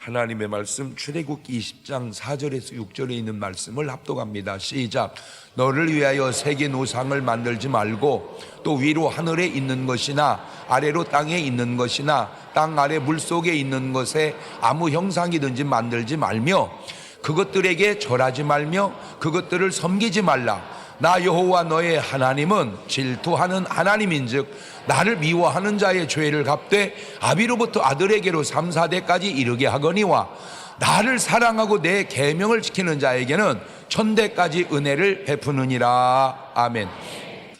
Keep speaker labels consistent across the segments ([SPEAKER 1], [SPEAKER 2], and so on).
[SPEAKER 1] 하나님의 말씀 출애굽기 20장 4절에서 6절에 있는 말씀을 합독합니다. 시작. 너를 위하여 새긴 우상을 만들지 말고 또 위로 하늘에 있는 것이나 아래로 땅에 있는 것이나 땅 아래 물속에 있는 것에 아무 형상이든지 만들지 말며 그것들에게 절하지 말며 그것들을 섬기지 말라. 나 여호와 너의 하나님은 질투하는 하나님인즉 나를 미워하는 자의 죄를 갚되 아비로부터 아들에게로 3, 4대까지 이르게 하거니와 나를 사랑하고 내 계명을 지키는 자에게는 천대까지 은혜를 베푸느니라. 아멘.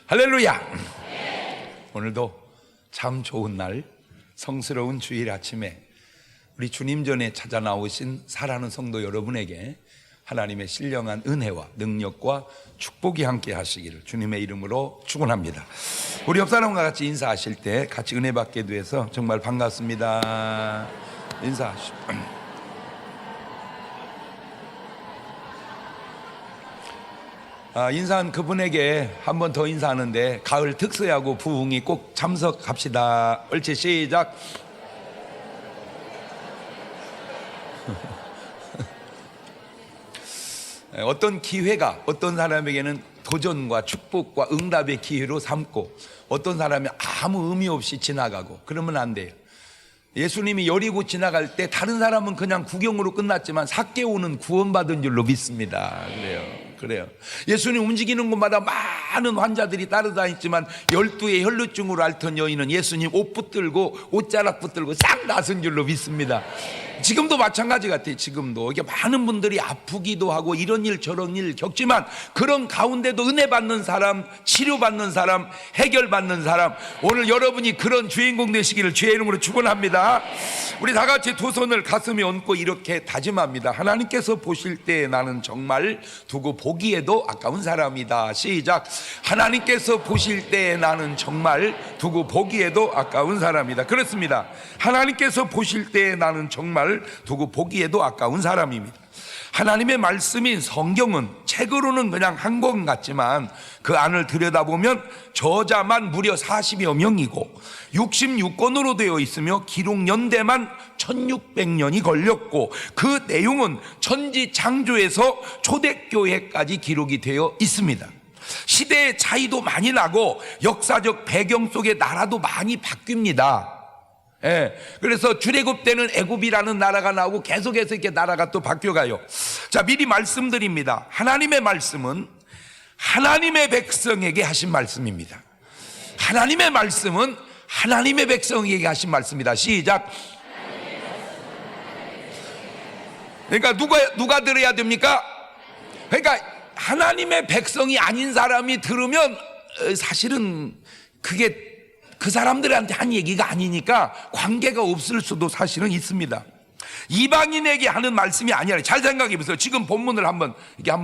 [SPEAKER 1] 할렐루야. 오늘도 참 좋은 날, 성스러운 주일 아침에 우리 주님 전에 찾아 나오신 사랑하는 성도 여러분에게 하나님의 신령한 은혜와 능력과 축복이 함께 하시기를 주님의 이름으로 축원합니다. 우리 옆 사람과 같이 인사하실 때 같이 은혜 받게 돼서 정말 반갑습니다. 인사하시죠. 인사한 그분에게 한 번 더 인사하는데 가을 특수야구 부흥이 꼭 참석합시다. 옳지, 시작. 어떤 기회가 어떤 사람에게는 도전과 축복과 응답의 기회로 삼고 어떤 사람이 아무 의미 없이 지나가고 그러면 안 돼요. 예수님이 여리고 지나갈 때 다른 사람은 그냥 구경으로 끝났지만 삭개오는 구원받은 줄로 믿습니다. 그래요. 예수님 움직이는 곳마다 많은 환자들이 따라다녔지만 12의 혈루증으로 앓던 여인은 예수님 옷 붙들고 옷자락 붙들고 싹 나선 줄로 믿습니다. 지금도 마찬가지 같아요. 지금도 이게 많은 분들이 아프기도 하고 이런 일 저런 일 겪지만 그런 가운데도 은혜 받는 사람, 치료받는 사람, 해결받는 사람, 오늘 여러분이 그런 주인공 되시기를 주의 이름으로 축원합니다. 우리 다 같이 두 손을 가슴에 얹고 이렇게 다짐합니다. 하나님께서 보실 때 나는 정말 두고 보기에도 아까운 사람이다. 시작. 하나님께서 보실 때 나는 정말 두고 보기에도 아까운 사람이다. 그렇습니다. 하나님께서 보실 때 나는 정말 두고 보기에도 아까운 사람입니다. 하나님의 말씀인 성경은 책으로는 그냥 한 권 같지만 그 안을 들여다보면 저자만 무려 40여 명이고 66권으로 되어 있으며 기록 연대만 1600년이 걸렸고 그 내용은 천지 창조에서 초대교회까지 기록이 되어 있습니다. 시대의 차이도 많이 나고 역사적 배경 속의 나라도 많이 바뀝니다. 그래서 출애굽 때는 애굽이라는 나라가 나오고 계속해서 이렇게 나라가 또 바뀌어가요. 자, 미리 말씀드립니다. 하나님의 말씀은 하나님의 백성에게 하신 말씀입니다. 하나님의 말씀은 하나님의 백성에게 하신 말씀입니다. 시작. 그러니까 누가 들어야 됩니까? 그러니까 하나님의 백성이 아닌 사람이 들으면 사실은 그게 그 사람들한테 한 얘기가 아니니까 관계가 없을 수도 사실은 있습니다. 이방인에게 하는 말씀이 아니라 잘 생각해 보세요. 지금 본문을 한번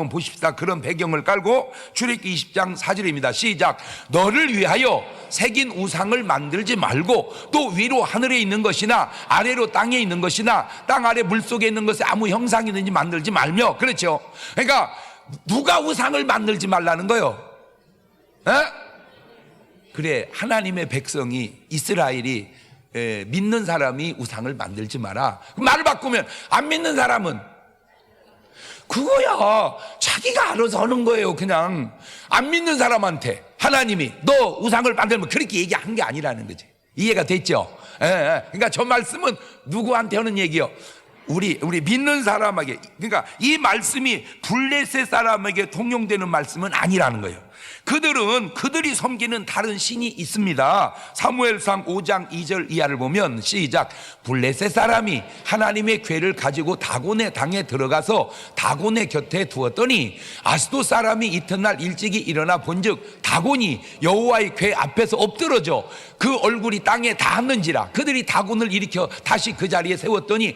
[SPEAKER 1] 보십시다. 그런 배경을 깔고 출애굽기 20장 4절입니다. 시작. 너를 위하여 새긴 우상을 만들지 말고 또 위로 하늘에 있는 것이나 아래로 땅에 있는 것이나 땅 아래 물속에 있는 것에 아무 형상이든지 만들지 말며. 그렇죠. 그러니까 누가 우상을 만들지 말라는 거예요? 그래, 하나님의 백성이 이스라엘이 믿는 사람이 우상을 만들지 마라. 말을 바꾸면 안 믿는 사람은 그거야. 자기가 알아서 하는 거예요. 그냥 안 믿는 사람한테 하나님이 너 우상을 만들면 그렇게 얘기한 게 아니라는 거지. 이해가 됐죠? 그러니까 저 말씀은 누구한테 하는 얘기요? 우리 믿는 사람에게. 그러니까 이 말씀이 블레셋 사람에게 통용되는 말씀은 아니라는 거예요. 그들이 섬기는 다른 신이 있습니다. 사무엘상 5장 2절 이하를 보면 시작. 블레셋 사람이 하나님의 궤를 가지고 다곤의 당에 들어가서 다곤의 곁에 두었더니 아스도 사람이 이튿날 일찍이 일어나 본즉 다곤이 여호와의 궤 앞에서 엎드러져 그 얼굴이 땅에 닿았는지라. 그들이 다곤을 일으켜 다시 그 자리에 세웠더니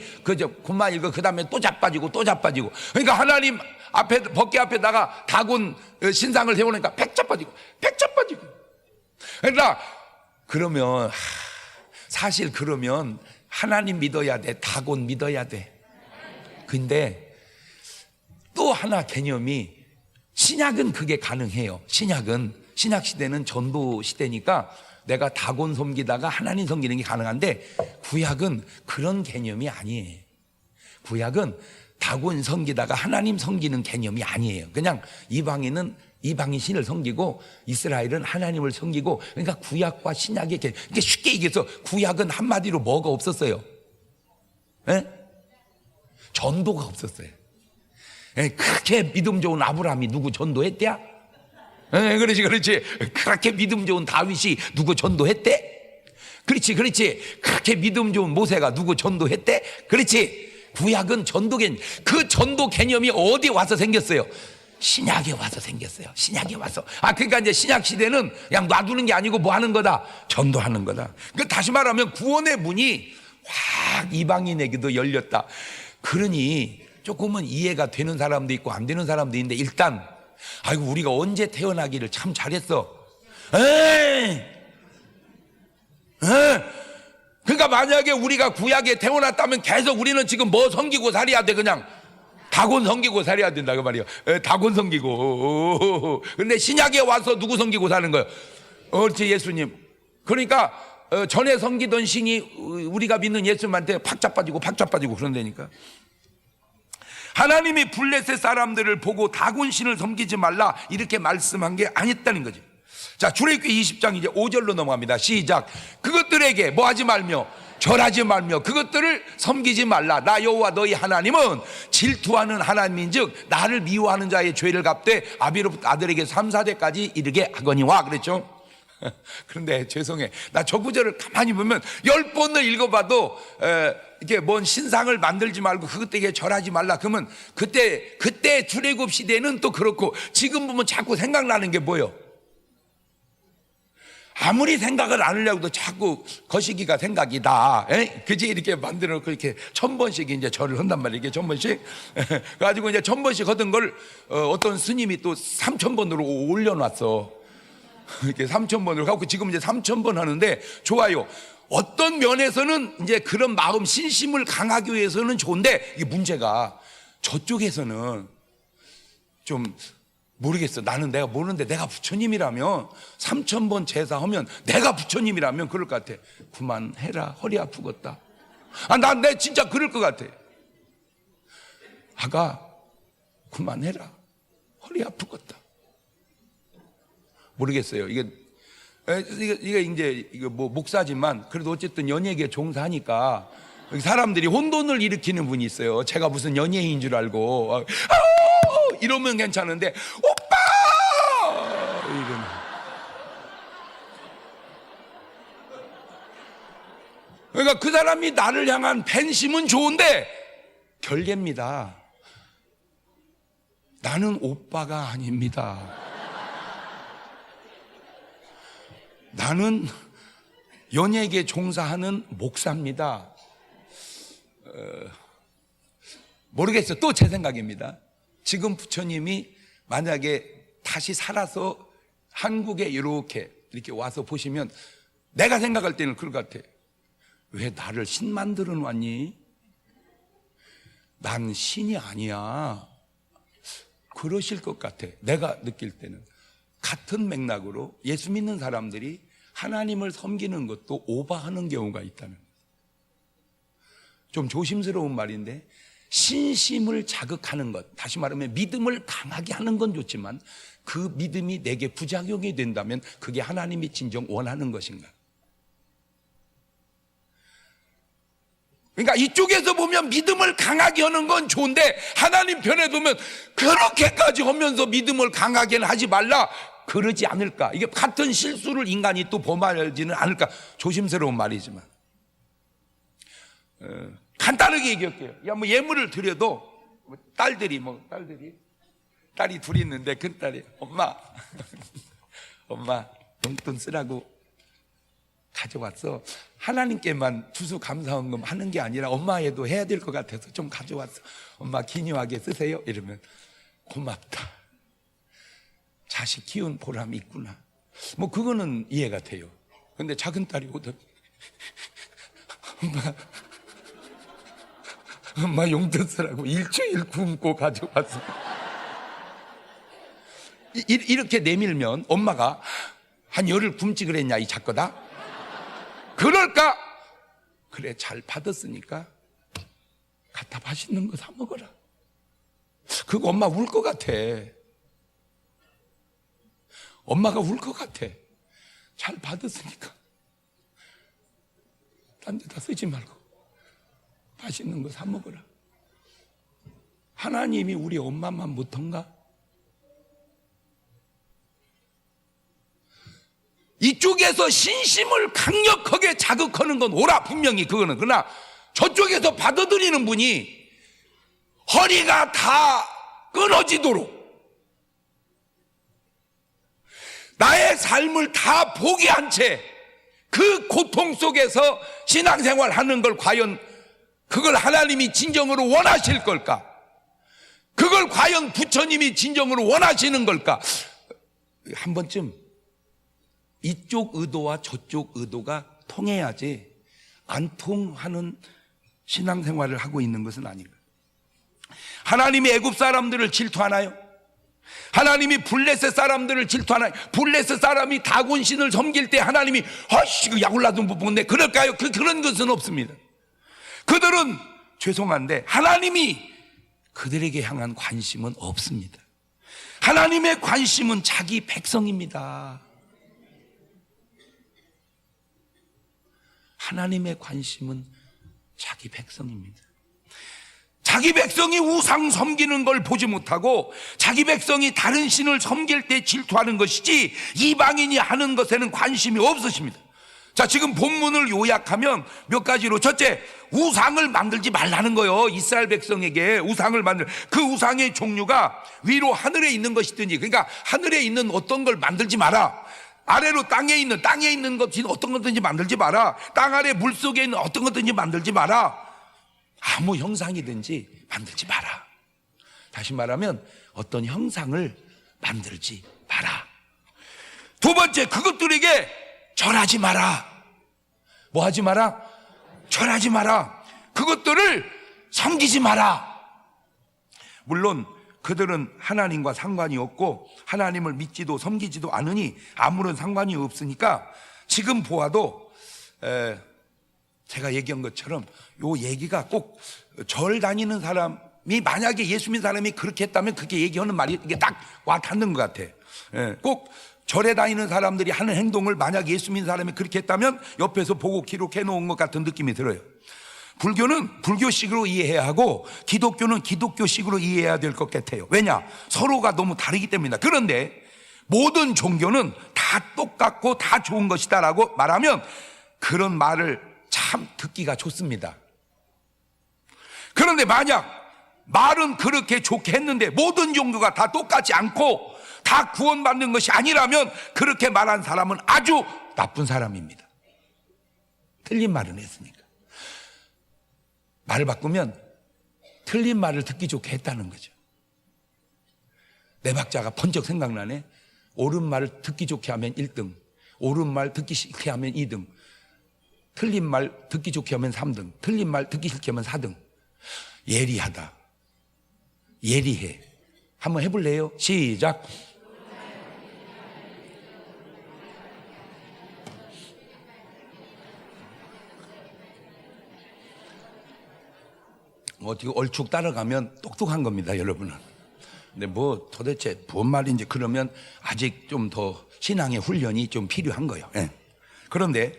[SPEAKER 1] 그만 읽어. 그 다음에 또 자빠지고 또 자빠지고. 그러니까 하나님 앞에 법궤 앞에다가 다곤 신상을 세우니까 백자 빠지고. 그러니까 그러면 사실 그러면 하나님 믿어야 돼, 다곤 믿어야 돼. 근데 또 하나 개념이 신약은 그게 가능해요. 신약 시대는 전도 시대니까 내가 다곤 섬기다가 하나님 섬기는 게 가능한데 구약은 그런 개념이 아니에요. 구약은 다곤 섬기다가 하나님 섬기는 개념이 아니에요. 그냥 이방인은 이방인 신을 섬기고 이스라엘은 하나님을 섬기고, 그러니까 구약과 신약의 개념. 이게 쉽게 얘기해서 구약은 한마디로 뭐가 없었어요? 에? 전도가 없었어요. 에? 그렇게 믿음 좋은 아브라함이 누구 전도했대야? 그렇지. 그렇게 믿음 좋은 다윗이 누구 전도했대? 그렇지. 그렇게 믿음 좋은 모세가 누구 전도했대? 그렇지. 구약은 전도 개념. 그 전도 개념이 어디 와서 생겼어요? 신약에 와서 생겼어요. 신약에 와서. 그러니까 이제 신약 시대는 그냥 놔두는 게 아니고 뭐 하는 거다? 전도하는 거다. 그 다시 말하면 구원의 문이 확 이방인에게도 열렸다. 그러니 조금은 이해가 되는 사람도 있고 안 되는 사람도 있는데, 일단 아이고 우리가 언제 태어나기를 참 잘했어. 그러니까 만약에 우리가 구약에 태어났다면 계속 우리는 지금 뭐 섬기고 살아야 돼? 그냥 다곤 섬기고 살아야 된다 그 말이에요. 다곤 섬기고. 근데 신약에 와서 누구 섬기고 사는 거예요? 그렇지, 예수님. 그러니까 전에 섬기던 신이 우리가 믿는 예수님한테 팍 자빠지고 그런다니까. 하나님이 블레셋 사람들을 보고 다곤 신을 섬기지 말라 이렇게 말씀한 게 아니었다는 거지. 자, 출애굽기 20장 이제 5절로 넘어갑니다. 시작. 그것들에게 뭐 하지 말며 절하지 말며 그것들을 섬기지 말라. 나 여호와 너희 하나님은 질투하는 하나님인즉 나를 미워하는 자의 죄를 갚되 아비로부터 아들에게 3, 4대까지 이르게 하거니와 그랬죠. 그런데 죄송해, 나 저 구절을 가만히 보면 10번을 읽어봐도 이게 뭔 신상을 만들지 말고 그것에게 절하지 말라. 그러면 그때 출애굽 시대는 또 그렇고, 지금 보면 자꾸 생각나는 게 뭐예요? 아무리 생각을 안 하려고도 자꾸 거시기가 생각이다. 그지? 이렇게 만들어 놓고 이렇게 1000번씩 이제 절을 한단 말이에요. 이게 1000번씩. 그래가지고 이제 1000번씩 하던 걸 어떤 스님이 또 3000번으로 올려놨어. 이렇게 3000번으로 하고 지금 이제 3000번 하는데 좋아요. 어떤 면에서는 이제 그런 마음, 신심을 강하기 위해서는 좋은데, 이게 문제가 저쪽에서는 좀 모르겠어. 나는 내가 모르는데 내가 부처님이라면 3000번 제사하면, 내가 부처님이라면 그럴 것 같아. 그만해라, 허리 아프겠다. 내 진짜 그럴 것 같아. 아가 그만해라, 허리 아프겠다. 모르겠어요. 이게 이제 뭐 목사지만 그래도 어쨌든 연예계 종사하니까 사람들이 혼돈을 일으키는 분이 있어요. 제가 무슨 연예인인 줄 알고 이러면 괜찮은데 오빠 이러면. 그러니까 그 사람이 나를 향한 팬심은 좋은데 결계입니다. 나는 오빠가 아닙니다. 나는 연예계 종사하는 목사입니다. 모르겠어요. 또 제 생각입니다. 지금 부처님이 만약에 다시 살아서 한국에 이렇게 와서 보시면 내가 생각할 때는 그럴 것 같아. 왜 나를 신 만들어 놨니? 난 신이 아니야. 그러실 것 같아. 내가 느낄 때는. 같은 맥락으로 예수 믿는 사람들이 하나님을 섬기는 것도 오버하는 경우가 있다는 거예요. 좀 조심스러운 말인데, 신심을 자극하는 것, 다시 말하면 믿음을 강하게 하는 건 좋지만 그 믿음이 내게 부작용이 된다면 그게 하나님이 진정 원하는 것인가? 그러니까 이쪽에서 보면 믿음을 강하게 하는 건 좋은데 하나님 편에 두면 그렇게까지 하면서 믿음을 강하게는 하지 말라 그러지 않을까? 이게 같은 실수를 인간이 또 범하지는 않을까? 조심스러운 말이지만 간단하게 얘기할게요. 뭐 예물을 드려도 딸이 둘이 있는데 큰 딸이 엄마 용돈 쓰라고 가져왔어. 하나님께만 추수감사헌금 하는 게 아니라 엄마에도 해야 될 것 같아서 좀 가져왔어. 엄마 기념하게 쓰세요. 이러면 고맙다. 자식 키운 보람이 있구나. 뭐 그거는 이해가 돼요. 근데 작은 딸이 오더니 엄마 용돈 쓰라고 일주일 굶고 가져왔어. 이렇게 내밀면 엄마가 한 열흘 굶지 그랬냐 이 작거다? 그럴까? 그래 잘 받았으니까 갖다 맛있는 거 사 먹어라. 그거 엄마 울 것 같아. 엄마가 울 것 같아. 잘 받았으니까 딴 데다 쓰지 말고 맛있는 거 사 먹어라. 하나님이 우리 엄마만 못한가? 이쪽에서 신심을 강력하게 자극하는 건 옳아, 분명히 그거는. 그러나 저쪽에서 받아들이는 분이 허리가 다 끊어지도록 나의 삶을 다 포기한 채 그 고통 속에서 신앙생활 하는 걸 과연 그걸 하나님이 진정으로 원하실 걸까? 그걸 과연 부처님이 진정으로 원하시는 걸까? 한 번쯤 이쪽 의도와 저쪽 의도가 통해야지 안 통하는 신앙생활을 하고 있는 것은 아닌가. 하나님이 애굽 사람들을 질투하나요? 하나님이 블레셋 사람들을 질투하나요? 블레셋 사람이 다곤 신을 섬길 때 하나님이 아이씨 그 야굴라도 못 보겠네 그럴까요? 그런 것은 없습니다. 그들은 죄송한데 하나님이 그들에게 향한 관심은 없습니다. 하나님의 관심은 자기 백성입니다. 하나님의 관심은 자기 백성입니다. 자기 백성이 우상 섬기는 걸 보지 못하고 자기 백성이 다른 신을 섬길 때 질투하는 것이지 이방인이 하는 것에는 관심이 없으십니다. 자, 지금 본문을 요약하면 몇 가지로, 첫째, 우상을 만들지 말라는 거예요. 이스라엘 백성에게 우상을 그 우상의 종류가 위로 하늘에 있는 것이든지, 그러니까 하늘에 있는 어떤 걸 만들지 마라. 아래로 땅에 있는 것이 어떤 것든지 만들지 마라. 땅 아래 물속에 있는 어떤 것든지 만들지 마라. 아무 형상이든지 만들지 마라. 다시 말하면 어떤 형상을 만들지 마라. 두 번째, 그것들에게 절하지 마라. 뭐 하지 마라? 절하지 마라. 그것들을 섬기지 마라. 물론 그들은 하나님과 상관이 없고 하나님을 믿지도 섬기지도 않으니 아무런 상관이 없으니까 지금 보아도 제가 얘기한 것처럼 요 얘기가 꼭 절 다니는 사람이 만약에 예수 믿는 사람이 그렇게 했다면 그렇게 얘기하는 말이 이게 딱 와 닿는 것 같아. 꼭 절에 다니는 사람들이 하는 행동을 만약 예수 믿는 사람이 그렇게 했다면 옆에서 보고 기록해 놓은 것 같은 느낌이 들어요. 불교는 불교식으로 이해해야 하고 기독교는 기독교식으로 이해해야 될 것 같아요. 왜냐? 서로가 너무 다르기 때문이다. 그런데 모든 종교는 다 똑같고 다 좋은 것이다 라고 말하면 그런 말을 참 듣기가 좋습니다. 그런데 만약 말은 그렇게 좋게 했는데 모든 종교가 다 똑같지 않고 다 구원받는 것이 아니라면 그렇게 말한 사람은 아주 나쁜 사람입니다. 틀린 말은 했으니까. 말을 바꾸면 틀린 말을 듣기 좋게 했다는 거죠. 네 박자가 번쩍 생각나네. 옳은 말을 듣기 좋게 하면 1등, 옳은 말 듣기 싫게 하면 2등, 틀린 말 듣기 좋게 하면 3등, 틀린 말 듣기 싫게 하면 4등. 예리하다, 예리해. 한번 해볼래요? 시작. 어떻게 얼추 따라가면 똑똑한 겁니다, 여러분은. 근데 뭐 도대체 뭔 말인지 그러면 아직 좀 더 신앙의 훈련이 좀 필요한 거예요. 예. 그런데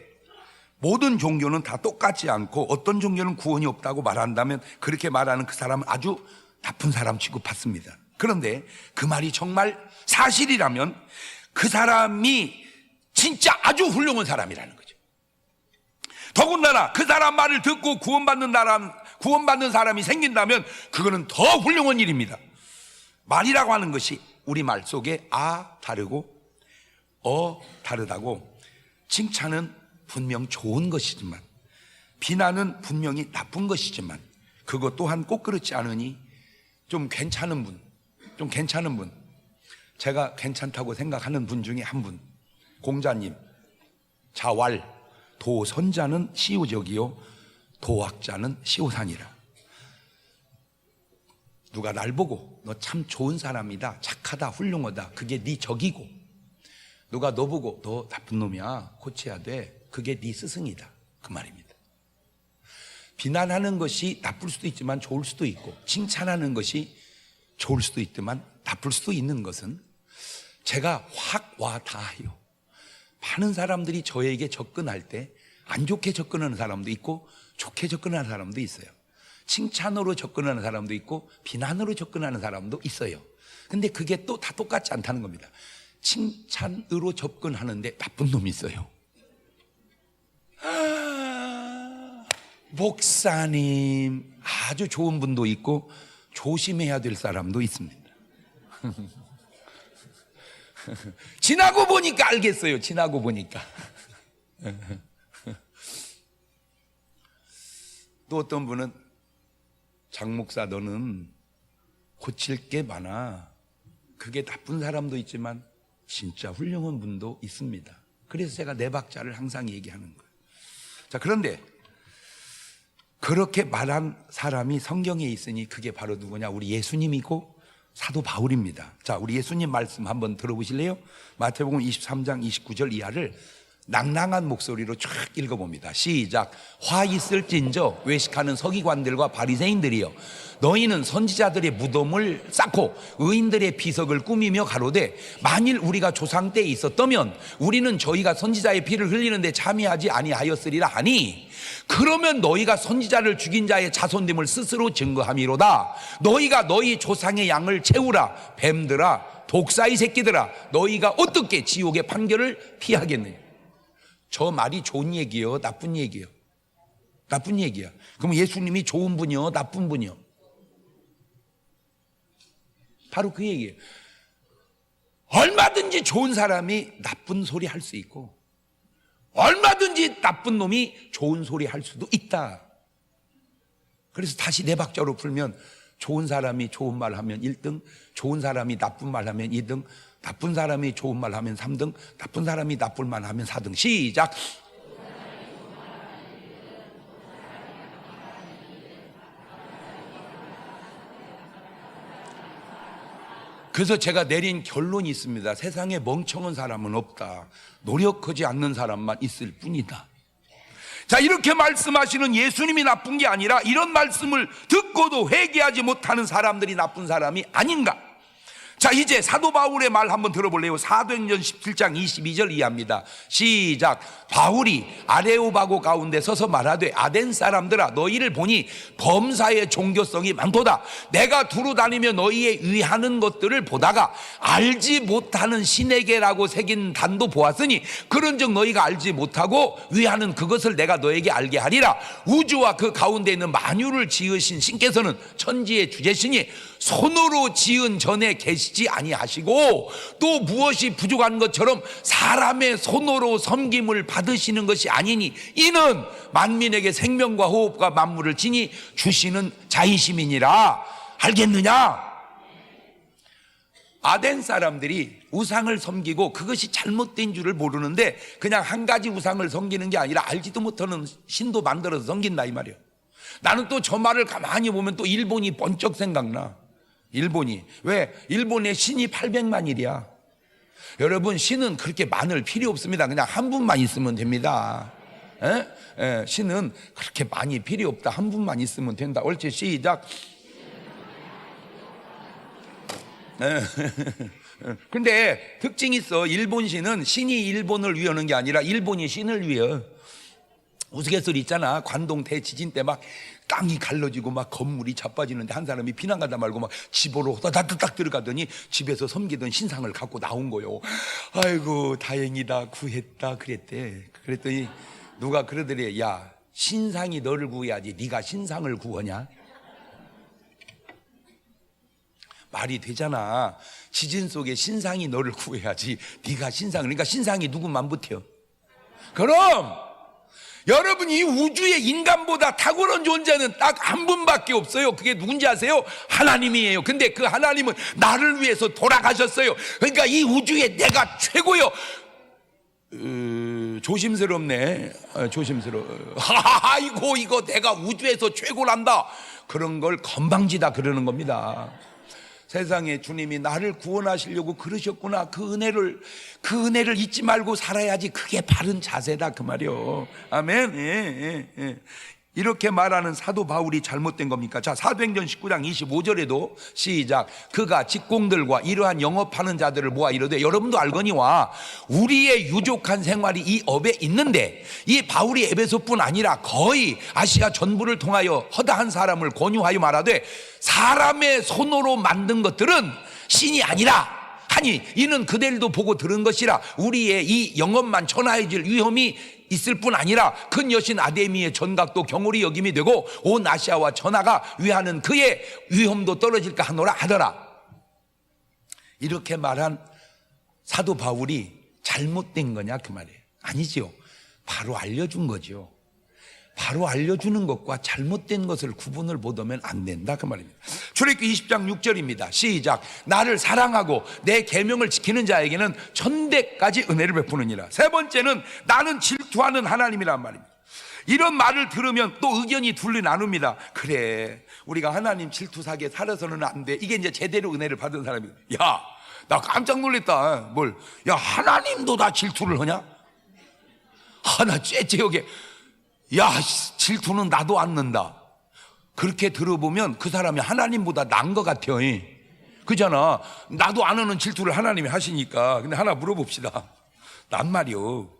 [SPEAKER 1] 모든 종교는 다 똑같지 않고 어떤 종교는 구원이 없다고 말한다면 그렇게 말하는 그 사람은 아주 나쁜 사람 취급받습니다. 그런데 그 말이 정말 사실이라면 그 사람이 진짜 아주 훌륭한 사람이라는 거죠. 더군다나 그 사람 말을 듣고 구원받는 사람이 생긴다면 그거는 더 훌륭한 일입니다. 말이라고 하는 것이 우리말 속에 아 다르고 다르다고, 칭찬은 분명 좋은 것이지만 비난은 분명히 나쁜 것이지만 그것 또한 꼭 그렇지 않으니 좀 괜찮은 분, 제가 괜찮다고 생각하는 분 중에 한 분, 공자님, 자왈, 도선자는 시우적이요 도학자는 시우산이라. 누가 날 보고 너 참 좋은 사람이다, 착하다, 훌륭하다, 그게 네 적이고, 누가 너 보고 너 나쁜 놈이야, 고쳐야 돼, 그게 네 스승이다, 그 말입니다. 비난하는 것이 나쁠 수도 있지만 좋을 수도 있고, 칭찬하는 것이 좋을 수도 있지만 나쁠 수도 있는 것은 제가 확 와 닿아요. 많은 사람들이 저에게 접근할 때 안 좋게 접근하는 사람도 있고 좋게 접근하는 사람도 있어요. 칭찬으로 접근하는 사람도 있고 비난으로 접근하는 사람도 있어요. 근데 그게 또 다 똑같지 않다는 겁니다. 칭찬으로 접근하는데 나쁜 놈이 있어요. 목사님, 아주 좋은 분도 있고 조심해야 될 사람도 있습니다. 지나고 보니까 알겠어요. 지나고 보니까. 또 어떤 분은 장 목사 너는 고칠 게 많아. 그게 나쁜 사람도 있지만 진짜 훌륭한 분도 있습니다. 그래서 제가 네 박자를 항상 얘기하는 거예요. 자, 그런데 그렇게 말한 사람이 성경에 있으니 그게 바로 누구냐? 우리 예수님이고 사도 바울입니다. 자, 우리 예수님 말씀 한번 들어보실래요? 마태복음 23장 29절 이하를 낭낭한 목소리로 쫙 읽어봅니다. 시작. 화 있을진저 외식하는 서기관들과 바리새인들이여, 너희는 선지자들의 무덤을 쌓고 의인들의 비석을 꾸미며 가로되 만일 우리가 조상 때에 있었다면 우리는 저희가 선지자의 피를 흘리는데 참여하지 아니하였으리라 하니, 그러면 너희가 선지자를 죽인 자의 자손됨을 스스로 증거함이로다. 너희가 너희 조상의 양을 채우라. 뱀들아, 독사의 새끼들아, 너희가 어떻게 지옥의 판결을 피하겠느냐. 저 말이 좋은 얘기요, 나쁜 얘기요? 나쁜 얘기야. 그럼 예수님이 좋은 분이요, 나쁜 분이요? 바로 그 얘기예요. 얼마든지 좋은 사람이 나쁜 소리 할 수 있고 얼마든지 나쁜 놈이 좋은 소리 할 수도 있다. 그래서 다시 네 박자로 풀면 좋은 사람이 좋은 말 하면 1등, 좋은 사람이 나쁜 말 하면 2등, 나쁜 사람이 좋은 말 하면 3등, 나쁜 사람이 나쁜 말 하면 4등. 시작. 그래서 제가 내린 결론이 있습니다. 세상에 멍청한 사람은 없다. 노력하지 않는 사람만 있을 뿐이다. 자, 이렇게 말씀하시는 예수님이 나쁜 게 아니라 이런 말씀을 듣고도 회개하지 못하는 사람들이 나쁜 사람이 아닌가? 자, 이제 사도 바울의 말 한번 들어볼래요? 사도행전 17장 22절 이하입니다. 시작. 바울이 아레오바고 가운데 서서 말하되 아덴 사람들아, 너희를 보니 범사의 종교성이 많도다. 내가 두루 다니며 너희의 위하는 것들을 보다가 알지 못하는 신에게라고 새긴 단도 보았으니 그런즉 너희가 알지 못하고 위하는 그것을 내가 너에게 알게 하리라. 우주와 그 가운데 있는 만유를 지으신 신께서는 천지의 주제시니 손으로 지은 전에 계시지 아니하시고 또 무엇이 부족한 것처럼 사람의 손으로 섬김을 받으시는 것이 아니니 이는 만민에게 생명과 호흡과 만물을 지니 주시는 자이심이니라. 알겠느냐? 아덴 사람들이 우상을 섬기고 그것이 잘못된 줄을 모르는데 그냥 한 가지 우상을 섬기는 게 아니라 알지도 못하는 신도 만들어서 섬긴다 이 말이에요. 나는 또 저 말을 가만히 보면 또 일본이 번쩍 생각나. 일본이. 왜? 일본의 신이 800만이랴. 여러분, 신은 그렇게 많을 필요 없습니다. 그냥 한 분만 있으면 됩니다. 신은 그렇게 많이 필요 없다. 한 분만 있으면 된다. 옳지? 시작. 근데 특징이 있어. 일본 신은 신이 일본을 위하는 게 아니라 일본이 신을 위해. 우스갯소리 있잖아. 관동 대지진 때 막 땅이 갈라지고 막 건물이 자빠지는데 한 사람이 피난 가다 말고 막 집으로 호다닥 들어가더니 집에서 섬기던 신상을 갖고 나온 거요. 아이고 다행이다, 구했다 그랬대. 그랬더니 누가 그러더래. 야, 신상이 너를 구해야지 네가 신상을 구하냐? 말이 되잖아. 지진 속에 신상이 너를 구해야지 네가 신상을. 그러니까 신상이 누구만 버텨? 그럼 여러분, 이 우주에 인간보다 탁월한 존재는 딱 한 분밖에 없어요. 그게 누군지 아세요? 하나님이에요. 근데 그 하나님은 나를 위해서 돌아가셨어요. 그러니까 이 우주에 내가 최고요. 조심스럽네. 조심스러워. 아이고 이거 내가 우주에서 최고란다. 그런 걸 건방지다 그러는 겁니다. 세상에 주님이 나를 구원하시려고 그러셨구나. 그 은혜를 잊지 말고 살아야지. 그게 바른 자세다 그 말이요. 아멘. 예. 이렇게 말하는 사도 바울이 잘못된 겁니까? 자, 사도행전 19장 25절에도 시작. 그가 직공들과 이러한 영업하는 자들을 모아 이르되 여러분도 알거니와 우리의 유족한 생활이 이 업에 있는데, 이 바울이 에베소뿐 아니라 거의 아시아 전부를 통하여 허다한 사람을 권유하여 말하되 사람의 손으로 만든 것들은 신이 아니라 하니 이는 그들도 보고 들은 것이라. 우리의 이 영업만 천하해질 위험이 있을 뿐 아니라 큰 여신 아데미의 전각도 경홀히 여김이 되고 온 아시아와 천하가 위하는 그의 위험도 떨어질까 하노라 하더라. 이렇게 말한 사도 바울이 잘못된 거냐 그 말이에요? 아니지요. 바로 알려준 거죠. 바로 알려주는 것과 잘못된 것을 구분을 못하면 안 된다 그 말입니다. 출애굽기 20장 6절입니다. 시작. 나를 사랑하고 내 계명을 지키는 자에게는 천대까지 은혜를 베푸느니라. 세 번째는 나는 질투하는 하나님이란 말입니다. 이런 말을 들으면 또 의견이 둘리 나눕니다. 그래, 우리가 하나님 질투사게 살아서는 안 돼. 이게 이제 제대로 은혜를 받은 사람이에요. 야, 나 깜짝 놀랐다. 뭘? 야, 하나님도 다 질투를 하냐? 하나 째째하게. 야, 질투는 나도 않는다. 그렇게 들어보면 그 사람이 하나님보다 나은 것 같아요. 그잖아. 나도 안 하는 질투를 하나님이 하시니까. 근데 하나 물어봅시다. 난 말이요,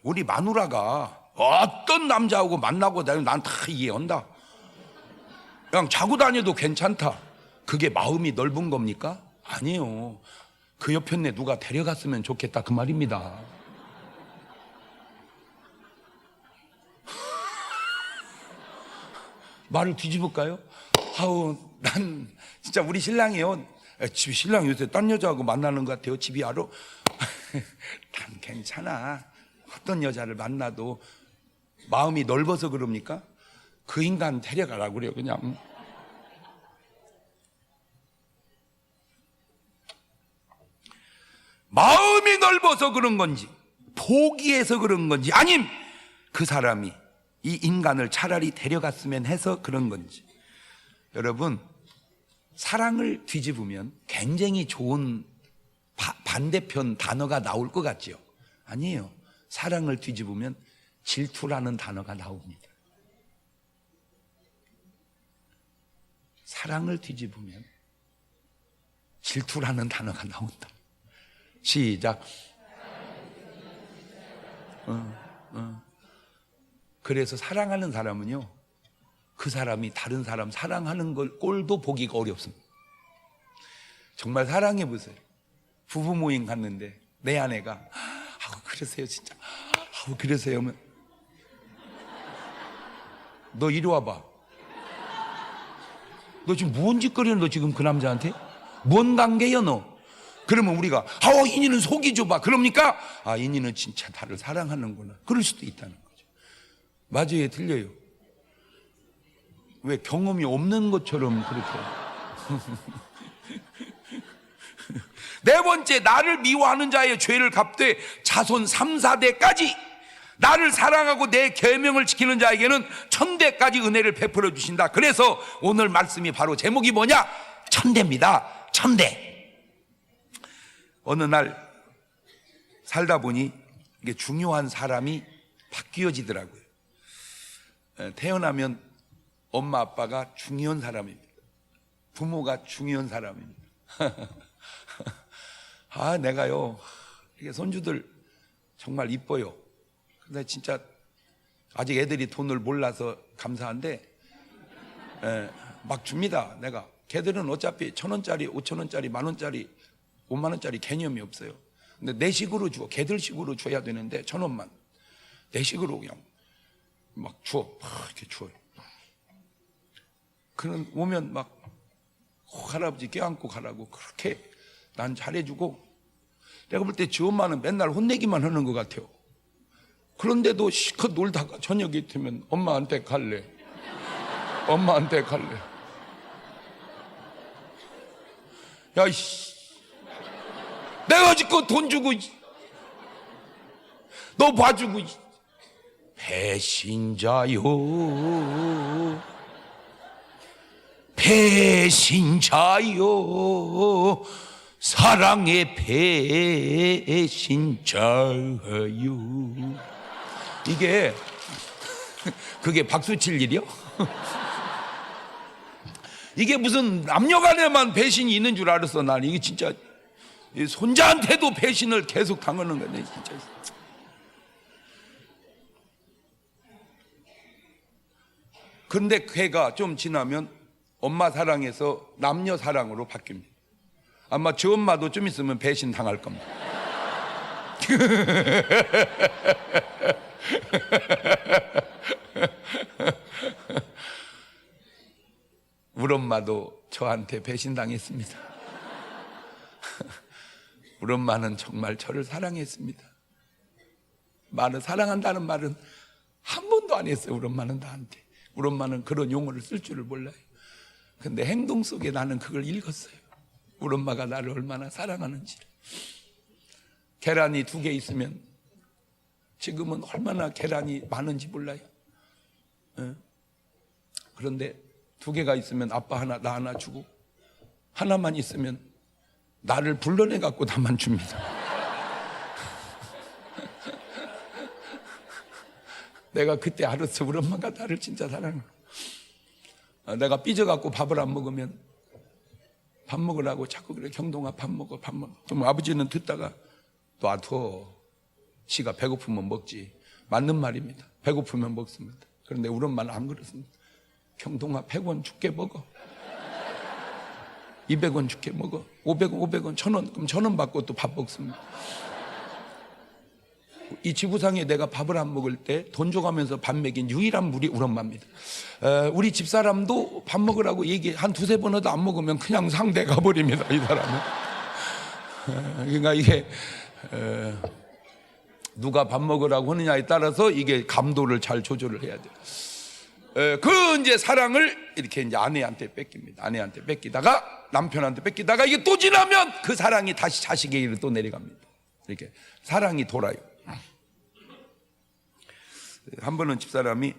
[SPEAKER 1] 우리 마누라가 어떤 남자하고 만나고 다니면 난 다 이해한다. 그냥 자고 다녀도 괜찮다. 그게 마음이 넓은 겁니까? 아니에요. 그 옆에 누가 데려갔으면 좋겠다 그 말입니다. 말을 뒤집을까요? 아우, 난 진짜 우리 신랑이요, 집 신랑 요새 딴 여자하고 만나는 것 같아요. 집이 알아? 난 괜찮아. 어떤 여자를 만나도 마음이 넓어서 그럽니까? 그 인간 데려가라고 그래요. 그냥 마음이 넓어서 그런 건지, 포기해서 그런 건지, 아님 그 사람이 이 인간을 차라리 데려갔으면 해서 그런 건지. 여러분, 사랑을 뒤집으면 굉장히 좋은 반대편 단어가 나올 것 같죠? 아니에요. 사랑을 뒤집으면 질투라는 단어가 나옵니다. 사랑을 뒤집으면 질투라는 단어가 나온다. 시작. 그래서 사랑하는 사람은요, 그 사람이 다른 사람 사랑하는 걸 꼴도 보기가 어렵습니다. 정말 사랑해 보세요. 부부 모임 갔는데 내 아내가 아우 그러세요 진짜, 아우 그러세요 하면 너 이리 와봐. 너 지금 뭔 짓거리는 너 지금 그 남자한테? 뭔 관계야 너? 그러면 우리가 아우 이니는 속이 좁아. 그럽니까? 아, 이니는 진짜 나를 사랑하는구나. 그럴 수도 있다는 거죠. 맞아요, 들려요. 왜 경험이 없는 것처럼 그렇게. 네 번째, 나를 미워하는 자의 죄를 갚되 자손 3, 4대까지 나를 사랑하고 내 계명을 지키는 자에게는 1000대까지 은혜를 베풀어 주신다. 그래서 오늘 말씀이 바로 제목이 뭐냐? 1000대입니다. 1000대. 어느 날 살다 보니 이게 중요한 사람이 바뀌어지더라고요. 태어나면 엄마 아빠가 중요한 사람입니다. 부모가 중요한 사람입니다. 아, 내가요, 이게 손주들 정말 이뻐요. 근데 진짜 아직 애들이 돈을 몰라서 감사한데, 막 줍니다. 내가 걔들은 어차피 1000원짜리 5000원짜리 10,000원짜리 50,000원짜리 개념이 없어요. 근데 내 식으로 줘. 걔들 식으로 줘야 되는데 1000원만 내 식으로 그냥 막 줘. 이렇게 줘요. 그런 오면 막 할아버지 껴안고 가라고 그렇게 난 잘해주고, 내가 볼 때 지 엄마는 맨날 혼내기만 하는 것 같아요. 그런데도 실컷 놀다가 저녁이 되면 엄마한테 갈래. 엄마한테 갈래. 야, 이씨. 내가 지금 돈 주고, 너 봐주고, 배신자요. 배신자요. 사랑의 배신자요. 이게 그게 박수 칠 일이요? 이게 무슨 남녀간에만 배신이 있는 줄 알았어. 난 이게 진짜 손자한테도 배신을 계속 당하는 거네 진짜. 그런데 걔가 좀 지나면 엄마 사랑에서 남녀 사랑으로 바뀝니다. 아마 저 엄마도 좀 있으면 배신 당할 겁니다. 우리 엄마도 저한테 배신당했습니다. 우리 엄마는 정말 저를 사랑했습니다. 말은 사랑한다는 말은 한 번도 안 했어요. 우리 엄마는 나한테. 우리 엄마는 그런 용어를 쓸 줄을 몰라요. 근데 행동 속에 나는 그걸 읽었어요. 우리 엄마가 나를 얼마나 사랑하는지를. 계란이 2개 있으면 지금은 얼마나 계란이 많은지 몰라요. 그런데 2개가 있으면 아빠 하나 나 하나 주고, 하나만 있으면 나를 불러내 갖고 나만 줍니다. 내가 그때 알았어. 우리 엄마가 나를 진짜 사랑해. 내가 삐져갖고 밥을 안 먹으면 밥 먹으라고 자꾸 그래. 경동아 밥 먹어 밥 먹어. 그럼 아버지는 듣다가 놔둬. 지가 배고프면 먹지. 맞는 말입니다. 배고프면 먹습니다. 그런데 우리 엄마는 안 그렇습니다. 경동아 100원 줄게 먹어. 200원 줄게 먹어. 500원 1000원. 그럼 1000원 받고 또 밥 먹습니다. 이 지구상에 내가 밥을 안 먹을 때 돈 줘가면서 밥 먹인 유일한 물이 우리 엄마입니다. 우리 집사람도 밥 먹으라고 얘기 한 2-3번 해도 안 먹으면 그냥 상대 가버립니다. 이 사람은. 그러니까 이게 누가 밥 먹으라고 하느냐에 따라서 이게 감도를 잘 조절을 해야 돼요. 그 이제 사랑을 이렇게 이제 아내한테 뺏깁니다. 아내한테 뺏기다가 남편한테 뺏기다가 이게 또 지나면 그 사랑이 다시 자식에게로 또 내려갑니다. 이렇게 사랑이 돌아요. 한 번은 집사람이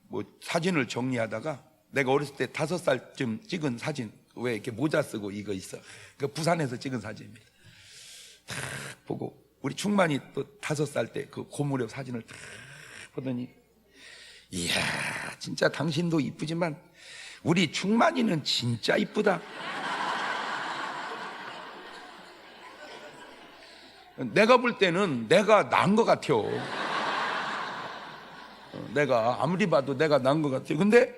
[SPEAKER 1] 뭐 사진을 정리하다가 내가 어렸을 때 5살쯤 찍은 사진, 왜 이렇게 모자 쓰고 이거 있어. 그 부산에서 찍은 사진입니다. 탁 보고 우리 충만이 또 5살 때 그 고무력 사진을 탁 보더니, 이야 진짜 당신도 이쁘지만 우리 충만이는 진짜 이쁘다. 내가 볼 때는 내가 나은 것 같아요. 내가 아무리 봐도 내가 나은 것 같아요. 근데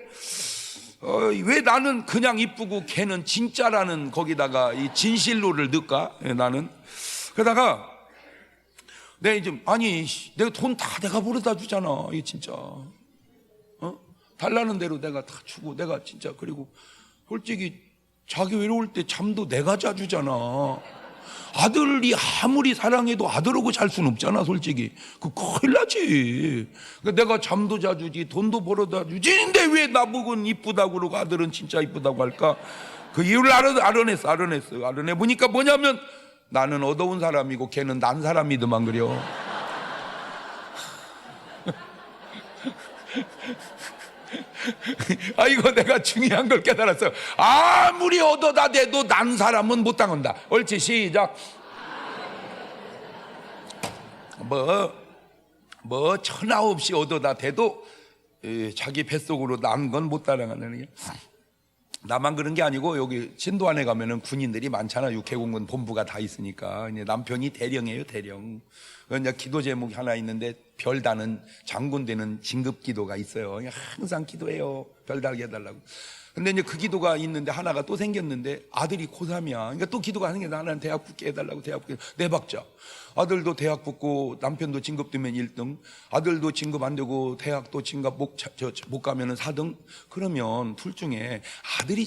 [SPEAKER 1] 왜 나는 그냥 이쁘고 걔는 진짜라는 거기다가 이 진실로를 넣을까? 나는 그러다가 내가 이제 아니 내가 돈 다 내가 벌어다 주잖아. 이게 진짜 달라는 대로 내가 다 주고 내가 진짜, 그리고 솔직히 자기 외로울 때 잠도 내가 자주잖아. 아들이 아무리 사랑해도 아들하고 잘 수는 없잖아. 솔직히 그 큰일 나지. 그러니까 내가 잠도 자주지 돈도 벌어다 주지. 근데 왜 나보고는 이쁘다고 그러고 아들은 진짜 이쁘다고 할까? 그 이유를 알아내보니까 뭐냐면 나는 어두운 사람이고 걔는 난 사람이더만 그려. 이거 내가 중요한 걸 깨달았어. 아무리 얻어다 대도 난 사람은 못 당한다. 옳지, 시작. 뭐 천하 없이 얻어다 대도 자기 뱃속으로 난 건 못 따라가는 게. 나만 그런 게 아니고 여기 신도안에 가면은 군인들이 많잖아. 육해공군 본부가 다 있으니까. 이제 남편이 대령이에요, 대령. 이제 기도 제목이 하나 있는데 별 다는 장군 되는 진급 기도가 있어요. 항상 기도해요. 별 달게 해달라고. 근데 이제 그 기도가 있는데 하나가 또 생겼는데 아들이 고3이야. 그러니까 또 기도가 생겨. 나는 대학 붙게 해달라고. 대학 붙게. 네 박자. 아들도 대학 붙고 남편도 진급되면 1등, 아들도 진급 안 되고 대학도 진급 못 가면은 4등. 그러면 둘 중에 아들이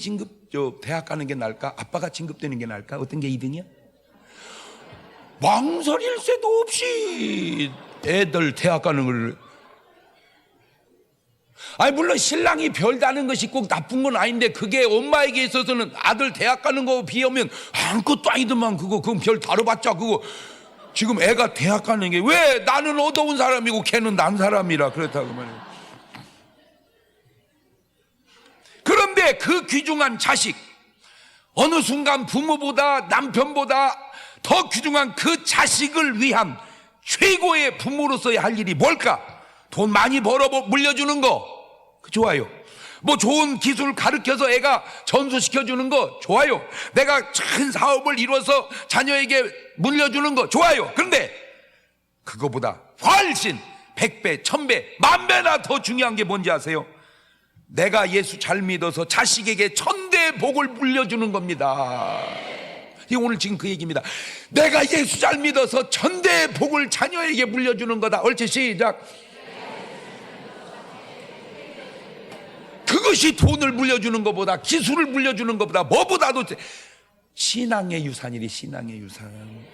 [SPEAKER 1] 대학 가는 게 나을까? 아빠가 진급되는 게 나을까? 어떤 게 2등이야? 망설일 새도 없이 애들 대학 가는 걸. 물론 신랑이 별 다는 것이 꼭 나쁜 건 아닌데 그게 엄마에게 있어서는 아들 대학 가는 거 비하면 아무것도 아니더만. 그건 별 다뤄봤자 그거. 지금 애가 대학 가는 게 왜 나는 어두운 사람이고 걔는 난 사람이라 그렇다고 말해요. 그런데 그 귀중한 자식, 어느 순간 부모보다 남편보다 더 귀중한 그 자식을 위한 최고의 부모로서의 할 일이 뭘까? 돈 많이 벌어 물려주는 거 좋아요. 뭐 좋은 기술 가르쳐서 애가 전수시켜주는 거 좋아요. 내가 큰 사업을 이뤄서 자녀에게 물려주는 거 좋아요. 그런데 그거보다 훨씬 100배, 1000배, 10,000배나 더 중요한 게 뭔지 아세요? 내가 예수 잘 믿어서 자식에게 1000대의 복을 물려주는 겁니다. 오늘 지금 그 얘기입니다. 내가 예수 잘 믿어서 1000대의 복을 자녀에게 물려주는 거다. 옳지, 시작. 그것이 돈을 물려주는 것보다, 기술을 물려주는 것보다, 뭐보다도 신앙의 유산이래. 신앙의 유산.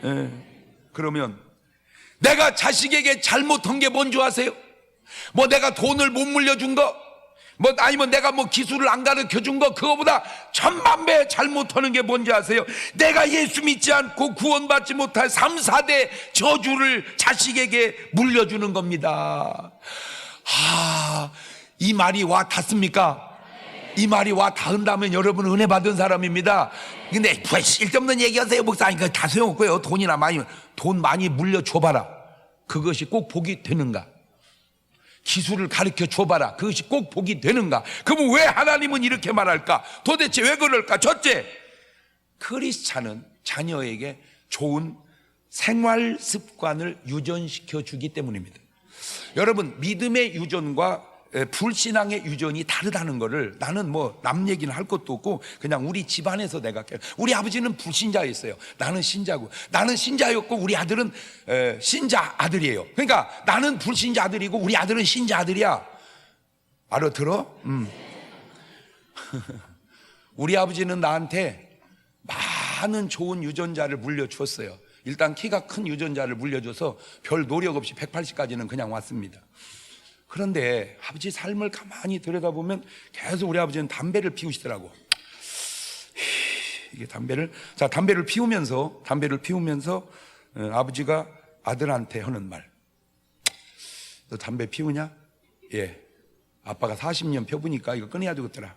[SPEAKER 1] 그러면 내가 자식에게 잘못한 게 뭔지 아세요? 뭐 내가 돈을 못 물려준 거, 뭐 아니면 내가 뭐 기술을 안 가르쳐 준 거, 그거보다 1000만배 잘못하는 게 뭔지 아세요? 내가 예수 믿지 않고 구원받지 못할 3, 4대 저주를 자식에게 물려주는 겁니다. 이 말이 와 닿습니까? 이 말이 와 닿은다면 여러분은 은혜 받은 사람입니다. 근데 왜 쓸데없는 얘기하세요 목사님? 다 소용없고요. 돈 많이 물려줘봐라. 그것이 꼭 복이 되는가? 기술을 가르쳐 줘봐라. 그것이 꼭 복이 되는가? 그러면 왜 하나님은 이렇게 말할까? 도대체 왜 그럴까? 첫째, 크리스찬은 자녀에게 좋은 생활 습관을 유전시켜 주기 때문입니다. 여러분, 믿음의 유전과 불신앙의 유전이 다르다는 거를, 나는 뭐 남 얘기는 할 것도 없고 그냥 우리 집안에서 내가, 우리 아버지는 불신자였어요. 나는 신자고, 나는 신자였고 우리 아들은 신자 아들이에요. 그러니까 나는 불신자 아들이고 우리 아들은 신자 아들이야. 알아들어? 우리 아버지는 나한테 많은 좋은 유전자를 물려주었어요. 일단 키가 큰 유전자를 물려줘서 별 노력 없이 180까지는 그냥 왔습니다. 그런데 아버지 삶을 가만히 들여다보면 계속 우리 아버지는 담배를 피우시더라고. 이게 담배를 피우면서 아버지가 아들한테 하는 말, 너 담배 피우냐? 예. 아빠가 40년 펴보니까 이거 끊어야 되겠더라.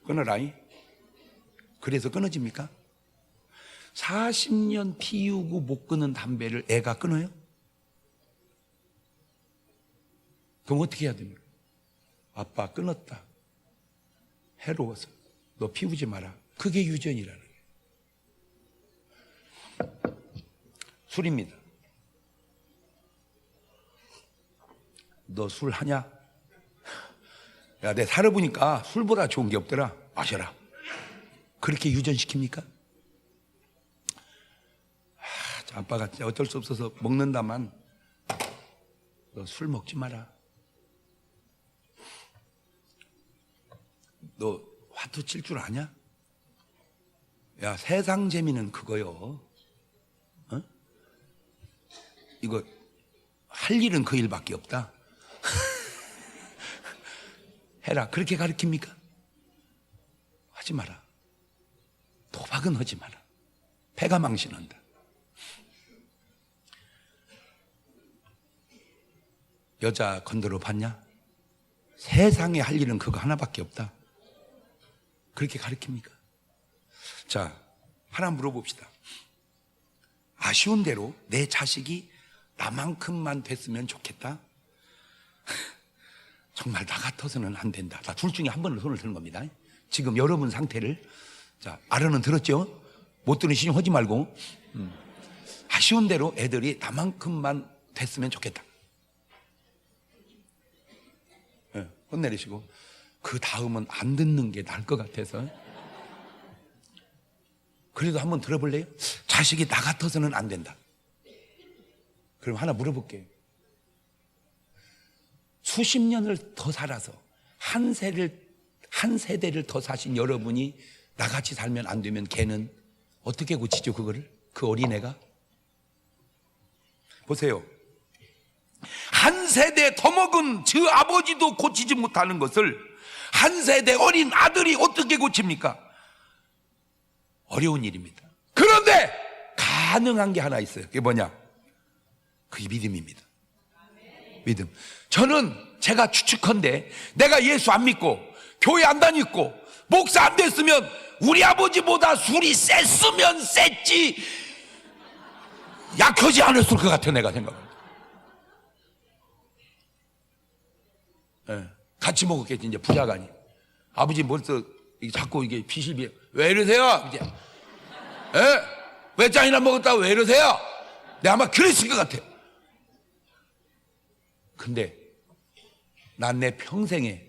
[SPEAKER 1] 끊어라이. 그래서 끊어집니까? 40년 피우고 못 끊은 담배를 애가 끊어요? 그럼 어떻게 해야 됩니까? 아빠 끊었다. 해로워서. 너 피우지 마라. 그게 유전이라는 거예요. 술입니다. 너 술 하냐? 야, 내 살아보니까 술보다 좋은 게 없더라. 마셔라. 그렇게 유전시킵니까? 아빠가 어쩔 수 없어서 먹는다만 너 술 먹지 마라. 너 화투 칠 줄 아냐? 야, 세상 재미는 그거요. 어? 이거 할 일은 그 일밖에 없다. 해라. 그렇게 가르칩니까? 하지 마라. 도박은 하지 마라. 패가 망신한다. 여자 건드려 봤냐? 세상에 할 일은 그거 하나밖에 없다. 그렇게 가르칩니까? 자, 하나 물어봅시다. 아쉬운 대로 내 자식이 나만큼만 됐으면 좋겠다. 정말 나 같아서는 안 된다. 자, 둘 중에 한 번을 손을 드는 겁니다. 지금 여러분 상태를. 자, 알아는 들었죠? 못 들으시니 하지 말고. 아쉬운 대로 애들이 나만큼만 됐으면 좋겠다. 네, 손 내리시고. 그 다음은 안 듣는 게 나을 것 같아서. 그래도 한번 들어볼래요? 자식이 나 같아서는 안 된다. 그럼 하나 물어볼게요. 수십 년을 더 살아서 한 세대를 더 사신 여러분이 나같이 살면 안 되면 걔는 어떻게 고치죠, 그거를? 그 어린애가? 보세요. 한 세대 더 먹은 저 아버지도 고치지 못하는 것을 한 세대 어린 아들이 어떻게 고칩니까? 어려운 일입니다. 그런데 가능한 게 하나 있어요. 그게 뭐냐? 그게 믿음입니다. 믿음. 저는 제가 추측컨대 내가 예수 안 믿고 교회 안 다녔고 목사 안 됐으면 우리 아버지보다 술이 셌으면 셌지 약하지 않았을 것 같아요. 내가 생각합니다. 예. 같이 먹었겠지 이제 부자간이. 아버지 벌써 자꾸 이게 비실비해. 왜 이러세요? 이제 왜 짠이나 먹었다고 왜 이러세요? 내가 아마 그랬을 것 같아. 근데 난 내 평생에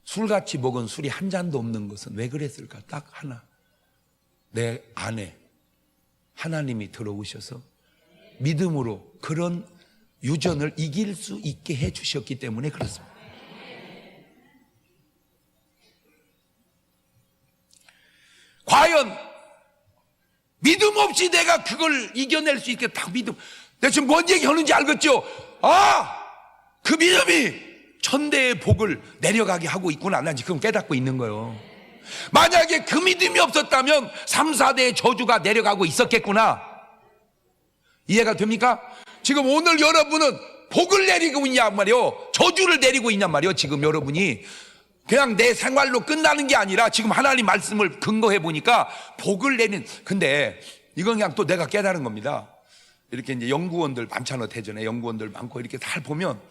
[SPEAKER 1] 술같이 먹은 술이 한 잔도 없는 것은 왜 그랬을까? 딱 하나. 내 안에 하나님이 들어오셔서 믿음으로 그런 유전을 이길 수 있게 해 주셨기 때문에 그렇습니다. 과연 믿음 없이 내가 그걸 이겨낼 수 있겠다. 믿음. 내가 지금 뭔 얘기 하는지 알겠죠? 그 믿음이 천대의 복을 내려가게 하고 있구나. 난 지금 깨닫고 있는 거예요. 만약에 그 믿음이 없었다면 3, 4대의 저주가 내려가고 있었겠구나. 이해가 됩니까? 지금 오늘 여러분은 복을 내리고 있냔 말이요, 저주를 내리고 있냔 말이요. 지금 여러분이 그냥 내 생활로 끝나는 게 아니라 지금 하나님 말씀을 근거해 보니까 복을 내는. 근데 이건 그냥 또 내가 깨달은 겁니다. 이렇게 이제 연구원들 많잖아. 대전에 연구원들 많고 이렇게 잘 보면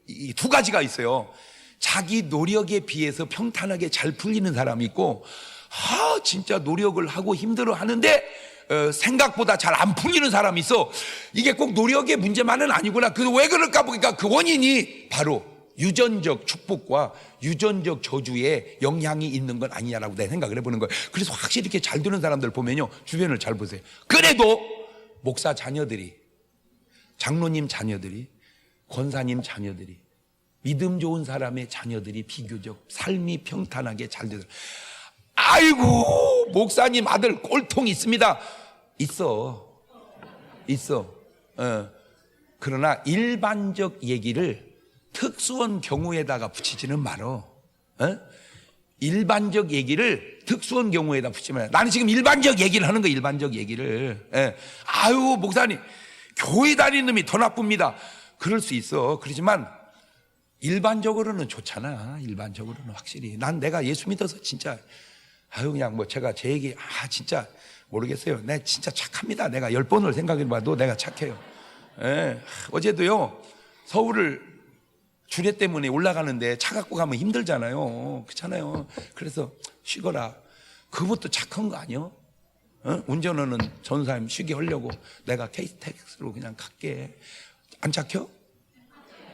[SPEAKER 1] 이 두 가지가 있어요. 자기 노력에 비해서 평탄하게 잘 풀리는 사람이 있고, 진짜 노력을 하고 힘들어 하는데 생각보다 잘 안 풀리는 사람이 있어. 이게 꼭 노력의 문제만은 아니구나. 그래서 왜 그럴까 보니까 그 원인이 바로 유전적 축복과 유전적 저주에 영향이 있는 건 아니냐라고 내가 생각을 해보는 거예요. 그래서 확실히 이렇게 잘 되는 사람들 보면요, 주변을 잘 보세요. 그래도 목사 자녀들이, 장로님 자녀들이, 권사님 자녀들이, 믿음 좋은 사람의 자녀들이 비교적 삶이 평탄하게 잘 되더라고요. 아이고, 목사님 아들 꼴통 있습니다. 있어. 그러나 일반적 얘기를 특수한 경우에다가 붙이지는 말어. 일반적 얘기를 특수한 경우에다 붙이지 말어. 나는 지금 일반적 얘기를 하는 거야. 일반적 얘기를. 아유, 목사님 교회 다니는 놈이 더 나쁩니다. 그럴 수 있어. 그렇지만 일반적으로는 좋잖아. 일반적으로는 확실히. 난 내가 예수 믿어서 진짜 그냥 뭐 제가 제 얘기 진짜 모르겠어요. 내 진짜 착합니다. 내가 10번을 생각해봐도 내가 착해요. 어제도요, 서울을 주례 때문에 올라가는데 차 갖고 가면 힘들잖아요. 그렇잖아요. 그래서 쉬거라. 그것도 착한 거 아니요? 운전하는 전사님 쉬게 하려고 내가 KTX로 그냥 갈게. 안 착혀?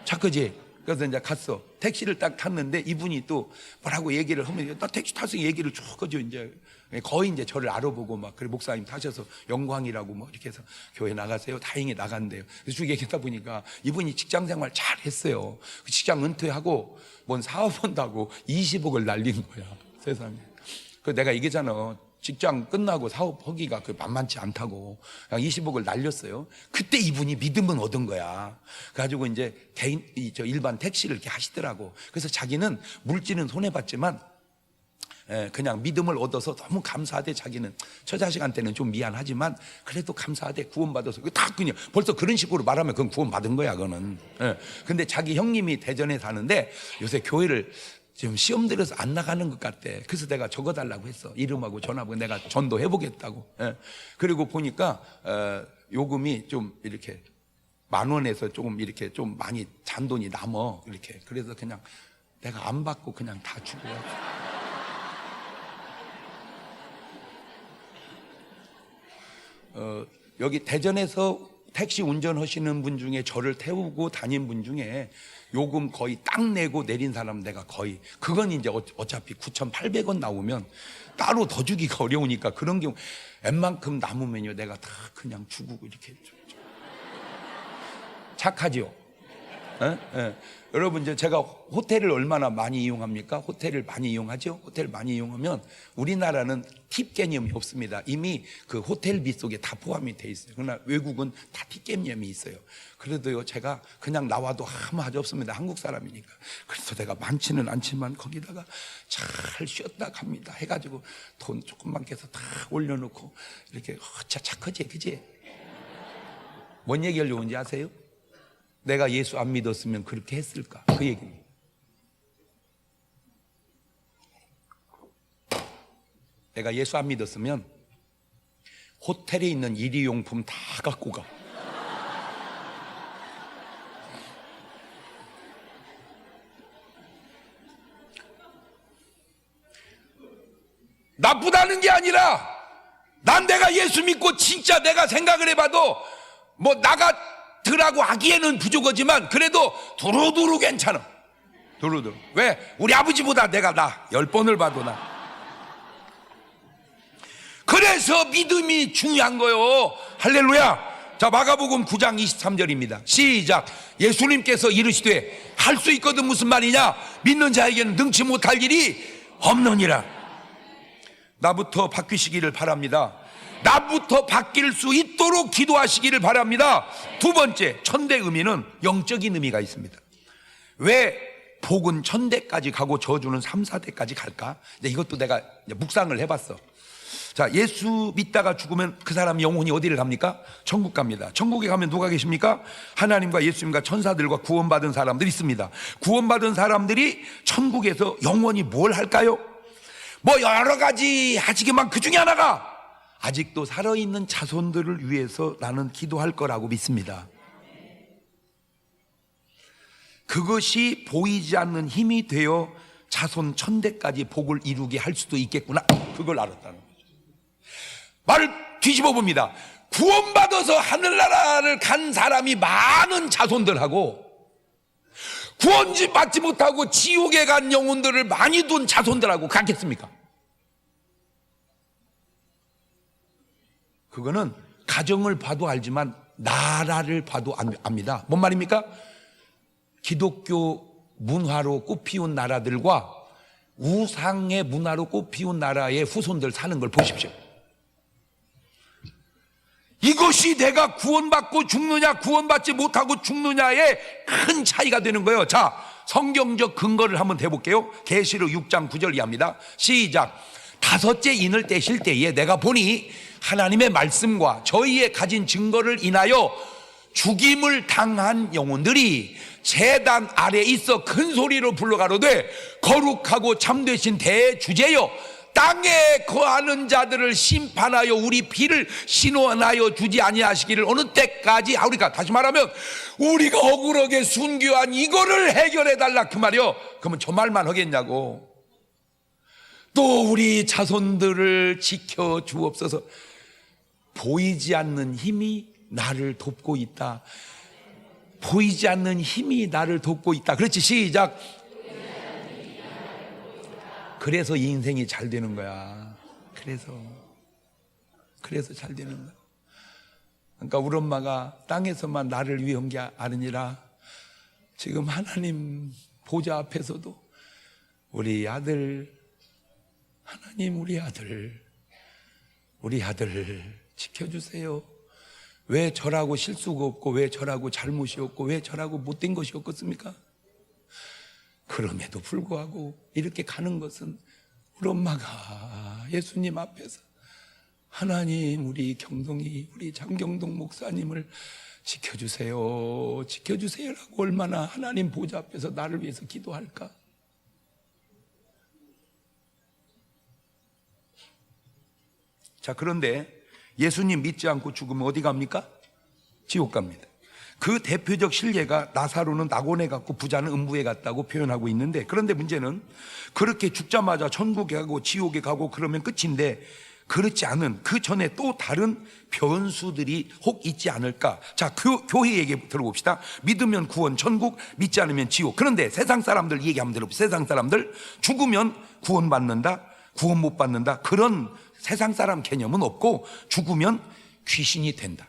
[SPEAKER 1] 착하지? 그래서 이제 갔어. 택시를 딱 탔는데 이분이 또 뭐라고 얘기를 하면, 나 택시 타서 얘기를 쭉 하죠. 이제 거의 이제 저를 알아보고 막, 그래 목사님 타셔서 영광이라고 뭐 이렇게 해서 교회 나가세요. 다행히 나간대요. 그래서 쭉 얘기하다 보니까 이분이 직장 생활 잘 했어요. 그 직장 은퇴하고 뭔 사업 한다고 20억을 날린 거야. 세상에. 그 내가 얘기잖아. 직장 끝나고 사업하기가 만만치 않다고 그냥 20억을 날렸어요. 그때 이분이 믿음은 얻은 거야. 그래가지고 이제 일반 택시를 이렇게 하시더라고. 그래서 자기는 물질은 손해봤지만 그냥 믿음을 얻어서 너무 감사하대. 자기는 처자식한테는 좀 미안하지만 그래도 감사하대. 구원받아서 다 그냥 벌써 그런 식으로 말하면 그건 구원받은 거야. 그거는. 근데 자기 형님이 대전에 사는데 요새 교회를 지금 시험 들어서 안 나가는 것 같대. 그래서 내가 적어달라고 했어. 이름하고 전화번호 내가 전도해보겠다고. 그리고 보니까 요금이 좀 이렇게 10,000원에서 조금 이렇게 좀 많이 잔돈이 남어. 이렇게. 그래서 그냥 내가 안 받고 그냥 다 주고. 여기 대전에서 택시 운전하시는 분 중에 저를 태우고 다닌 분 중에 요금 거의 딱 내고 내린 사람 내가 거의, 그건 이제 어차피 9,800원 나오면 따로 더 주기가 어려우니까 그런 경우 웬만큼 남으면요 내가 다 그냥 주고 이렇게. 착하지요? 여러분, 이제 제가 호텔을 얼마나 많이 이용합니까? 호텔을 많이 이용하죠? 호텔 많이 이용하면 우리나라는 팁 개념이 없습니다. 이미 그 호텔비 속에 다 포함이 돼 있어요. 그러나 외국은 다 팁 개념이 있어요. 그래도요, 제가 그냥 나와도 아무 하지 없습니다. 한국 사람이니까. 그래서 내가 많지는 않지만 거기다가 잘 쉬었다 갑니다. 해가지고 돈 조금만 깨서 다 올려놓고 이렇게. 진짜 착하지, 그지? 뭔 얘기하려고 하는지 아세요? 내가 예수 안 믿었으면 그렇게 했을까? 그 얘기입니다. 내가 예수 안 믿었으면 호텔에 있는 일회용품 다 갖고 가. 나쁘다는 게 아니라 난 내가 예수 믿고 진짜 내가 생각을 해봐도 뭐 나가더라고 하기에는 부족하지만 그래도 두루두루 괜찮아. 두루두루. 왜? 우리 아버지보다 내가 나 10번을 봐도 나. 그래서 믿음이 중요한 거요. 할렐루야. 자, 마가복음 9장 23절입니다 시작. 예수님께서 이르시되 할 수 있거든 무슨 말이냐? 믿는 자에게는 능치 못할 일이 없느니라. 나부터 바뀌시기를 바랍니다. 나부터 바뀔 수 있도록 기도하시기를 바랍니다. 두 번째, 천대 의미는 영적인 의미가 있습니다. 왜 복은 천대까지 가고 저주는 3, 4대까지 갈까? 이것도 내가 묵상을 해봤어. 자, 예수 믿다가 죽으면 그 사람 영혼이 어디를 갑니까? 천국 갑니다. 천국에 가면 누가 계십니까? 하나님과 예수님과 천사들과 구원받은 사람들이 있습니다. 구원받은 사람들이 천국에서 영원히 뭘 할까요? 뭐 여러 가지 하지만 그 중에 하나가 아직도 살아있는 자손들을 위해서 나는 기도할 거라고 믿습니다. 그것이 보이지 않는 힘이 되어 자손 천대까지 복을 이루게 할 수도 있겠구나. 그걸 알았다는 거죠. 말을 뒤집어 봅니다. 구원받아서 하늘나라를 간 사람이 많은 자손들하고 구원지 받지 못하고 지옥에 간 영혼들을 많이 둔 자손들하고 같겠습니까? 그거는 가정을 봐도 알지만 나라를 봐도 압니다. 뭔 말입니까? 기독교 문화로 꽃피운 나라들과 우상의 문화로 꽃피운 나라의 후손들 사는 걸 보십시오. 이것이 내가 구원받고 죽느냐 구원받지 못하고 죽느냐의 큰 차이가 되는 거예요. 자, 성경적 근거를 한번 대볼게요. 계시록 6장 9절 이하입니다. 시작. 다섯째 인을 떼실 때에 내가 보니 하나님의 말씀과 저희의 가진 증거를 인하여 죽임을 당한 영혼들이 제단 아래 있어 큰 소리로 불러가로되 거룩하고 참되신 대주제여 땅에 거하는 자들을 심판하여 우리 피를 신원하여 주지 아니하시기를 어느 때까지 하오리까. 다시 말하면 우리가 억울하게 순교한 이거를 해결해 달라 그 말이요. 그러면 저 말만 하겠냐고. 또 우리 자손들을 지켜 주옵소서. 보이지 않는 힘이 나를 돕고 있다. 보이지 않는 힘이 나를 돕고 있다. 그렇지, 시작. 그래서 이 인생이 잘 되는 거야. 그래서 잘 되는 거야. 그러니까 우리 엄마가 땅에서만 나를 위한 게 아니라 지금 하나님 보좌 앞에서도 우리 아들, 하나님 우리 아들 지켜주세요. 왜 저라고 실수가 없고 왜 저라고 잘못이 없고 왜 저라고 못된 것이 없겠습니까? 그럼에도 불구하고 이렇게 가는 것은 우리 엄마가 예수님 앞에서 하나님 우리 경동이 우리 장경동 목사님을 지켜주세요 지켜주세요라고 얼마나 하나님 보좌 앞에서 나를 위해서 기도할까? 자, 그런데 예수님 믿지 않고 죽으면 어디 갑니까? 지옥 갑니다. 그 대표적 실례가 나사로는 낙원에 갔고 부자는 음부에 갔다고 표현하고 있는데, 그런데 문제는 그렇게 죽자마자 천국에 가고 지옥에 가고 그러면 끝인데 그렇지 않은 그 전에 또 다른 변수들이 혹 있지 않을까? 자, 교회 얘기 들어봅시다. 믿으면 구원 천국, 믿지 않으면 지옥. 그런데 세상 사람들 얘기 한번 들어봅시다. 세상 사람들 죽으면 구원 받는다, 구원 못 받는다, 그런 세상 사람 개념은 없고 죽으면 귀신이 된다,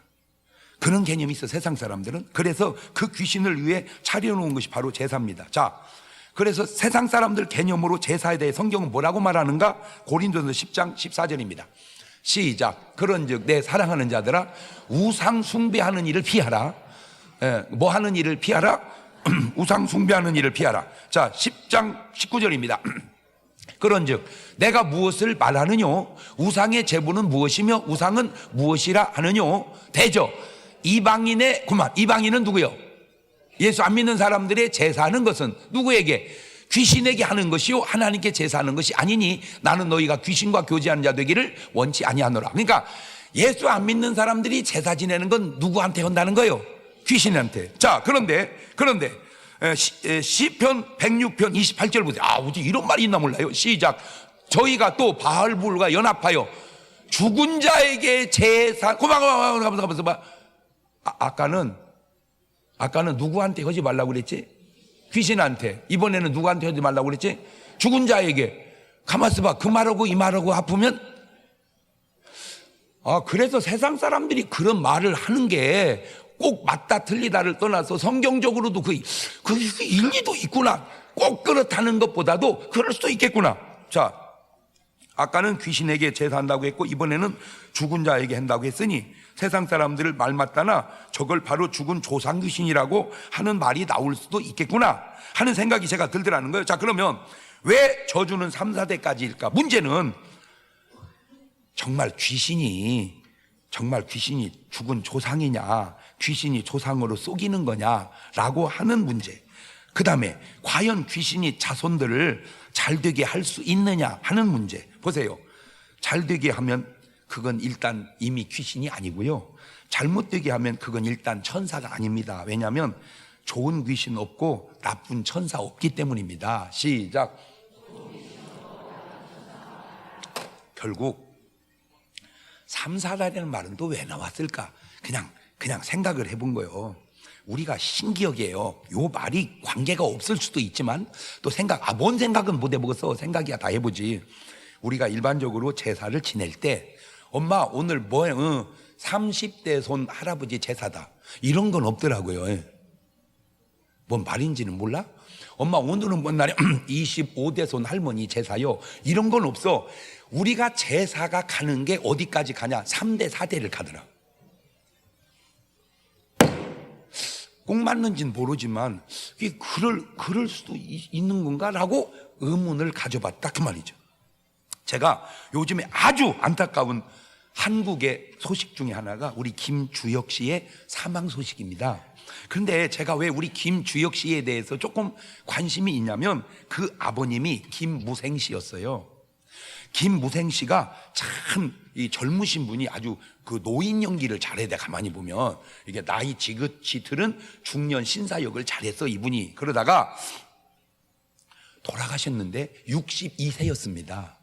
[SPEAKER 1] 그런 개념이 있어 세상 사람들은. 그래서 그 귀신을 위해 차려놓은 것이 바로 제사입니다. 자, 그래서 세상 사람들 개념으로 제사에 대해 성경은 뭐라고 말하는가? 고린도전서 10장 14절입니다 시작. 그런즉 내 사랑하는 자들아 우상 숭배하는 일을 피하라. 뭐 하는 일을 피하라? 우상 숭배하는 일을 피하라. 자, 10장 19절입니다 그런즉 내가 무엇을 말하느뇨? 우상의 제물은 무엇이며 우상은 무엇이라 하느뇨? 대저 이방인의 그만. 이방인은 누구요? 예수 안 믿는 사람들의 제사하는 것은 누구에게? 귀신에게 하는 것이요 하나님께 제사하는 것이 아니니 나는 너희가 귀신과 교제하는 자 되기를 원치 아니하노라. 그러니까 예수 안 믿는 사람들이 제사 지내는 건 누구한테 한다는 거예요? 귀신한테. 자, 그런데 시편 106편 28절 보세요. 어디 이런 말이 있나 몰라요. 시작. 저희가 또 바알불과 연합하여 죽은 자에게 제사, 가만있어 봐. 아까는 누구한테 하지 말라고 그랬지? 귀신한테. 이번에는 누구한테 하지 말라고 그랬지? 죽은 자에게. 가만있어 봐. 그 말하고 이 말하고 아프면? 그래서 세상 사람들이 그런 말을 하는 게 꼭 맞다 틀리다를 떠나서 성경적으로도 그 일리도 있구나. 꼭 그렇다는 것보다도 그럴 수도 있겠구나. 자, 아까는 귀신에게 제사한다고 했고 이번에는 죽은 자에게 한다고 했으니 세상 사람들을 말 맞다나 저걸 바로 죽은 조상 귀신이라고 하는 말이 나올 수도 있겠구나 하는 생각이 제가 들더라는 거예요. 자, 그러면 왜 저주는 3, 4대까지일까? 문제는 정말 귀신이 죽은 조상이냐, 귀신이 조상으로 속이는 거냐라고 하는 문제. 그 다음에 과연 귀신이 자손들을 잘되게 할 수 있느냐 하는 문제. 보세요. 잘되게 하면 그건 일단 이미 귀신이 아니고요, 잘못되게 하면 그건 일단 천사가 아닙니다. 왜냐하면 좋은 귀신 없고 나쁜 천사 없기 때문입니다. 시작. 결국 3, 4달이라는 말은 또 왜 나왔을까? 그냥 생각을 해본 거예요. 우리가 신기하게요, 요 말이 관계가 없을 수도 있지만 또 뭔 생각은 못 해보겠어. 생각이야 다 해보지. 우리가 일반적으로 제사를 지낼 때 엄마 오늘 뭐해? 30대 손 할아버지 제사다, 이런 건 없더라고요. 뭔 말인지는 몰라? 엄마 오늘은 뭔 날이야? 25대 손 할머니 제사요, 이런 건 없어. 우리가 제사가 가는 게 어디까지 가냐? 3대 4대를 가더라. 꼭 맞는지는 모르지만 이게 그럴 수도 있는 건가? 라고 의문을 가져봤다 그 말이죠. 제가 요즘에 아주 안타까운 한국의 소식 중에 하나가 우리 김주혁 씨의 사망 소식입니다. 그런데 제가 왜 우리 김주혁 씨에 대해서 조금 관심이 있냐면 그 아버님이 김무생 씨였어요. 김무생 씨가 참 이 젊으신 분이 아주 그 노인 연기를 잘해야 돼. 가만히 보면 이게 나이 지긋지틀은 중년 신사역을 잘했어 이분이. 그러다가 돌아가셨는데 62세였습니다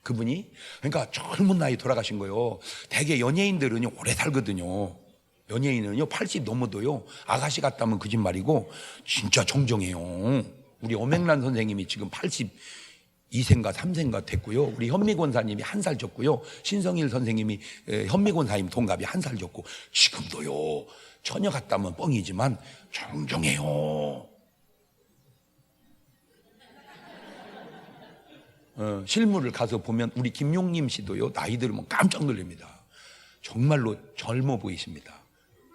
[SPEAKER 1] 그분이. 그러니까 젊은 나이 돌아가신 거예요. 대개 연예인들은요 오래 살거든요. 연예인은요 80 넘어도요 아가씨 같다면 거짓말이고 진짜 정정해요. 우리 엄앵란 선생님이 지금 82세인가 3세인가 됐고요. 우리 현미권사님이 1살 졌고요. 신성일 선생님이 현미권사님 동갑이 1살 졌고 지금도요 처녀 같다면 뻥이지만 정정해요. 실물을 가서 보면 우리 김용림 씨도요 나이 들으면 깜짝 놀랍니다. 정말로 젊어 보이십니다.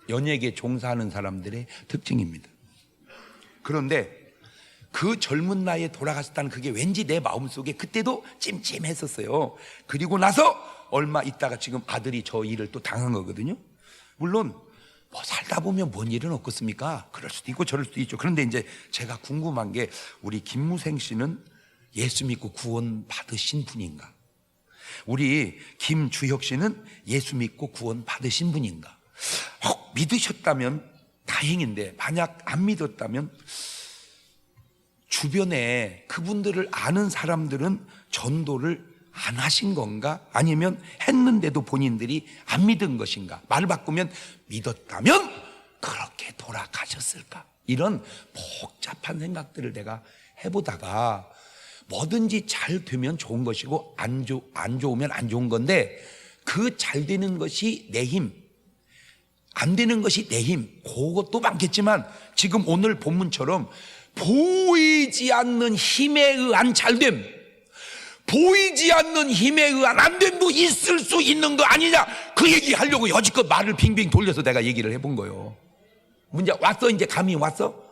[SPEAKER 1] 연예계 종사하는 사람들의 특징입니다. 그런데 그 젊은 나이에 돌아가셨다는 그게 왠지 내 마음속에 그때도 찜찜했었어요. 그리고 나서 얼마 있다가 지금 아들이 저 일을 또 당한 거거든요. 물론 뭐 살다 보면 뭔 일은 없겠습니까? 그럴 수도 있고 저럴 수도 있죠. 그런데 이제 제가 궁금한 게 우리 김무생 씨는 예수 믿고 구원 받으신 분인가? 우리 김주혁 씨는 예수 믿고 구원 받으신 분인가? 믿으셨다면 다행인데 만약 안 믿었다면 주변에 그분들을 아는 사람들은 전도를 안 하신 건가? 아니면 했는데도 본인들이 안 믿은 것인가? 말을 바꾸면 믿었다면 그렇게 돌아가셨을까? 이런 복잡한 생각들을 내가 해보다가 뭐든지 잘 되면 좋은 것이고 안 좋으면 안 좋은 건데 그 잘 되는 것이 내 힘, 안 되는 것이 내 힘, 그것도 많겠지만 지금 오늘 본문처럼 보이지 않는 힘에 의한 잘됨, 보이지 않는 힘에 의한 안됨도 있을 수 있는 거 아니냐, 그 얘기 하려고 여지껏 말을 빙빙 돌려서 내가 얘기를 해본 거예요. 문제 왔어? 이제 감이 왔어?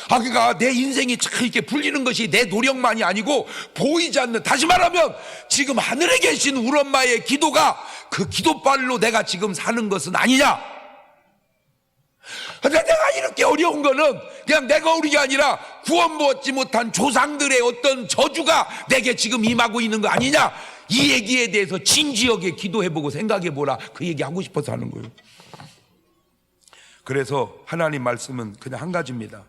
[SPEAKER 1] 그러니까 내 인생이 참 이렇게 불리는 것이 내 노력만이 아니고 보이지 않는, 다시 말하면 지금 하늘에 계신 우리 엄마의 기도가 그 기도발로 내가 지금 사는 것은 아니냐. 근데 내가 이렇게 어려운 거는 그냥 내가 어려운 게 아니라 구원받지 못한 조상들의 어떤 저주가 내게 지금 임하고 있는 거 아니냐, 이 얘기에 대해서 진지하게 기도해보고 생각해보라, 그 얘기 하고 싶어서 하는 거예요. 그래서 하나님 말씀은 그냥 한 가지입니다.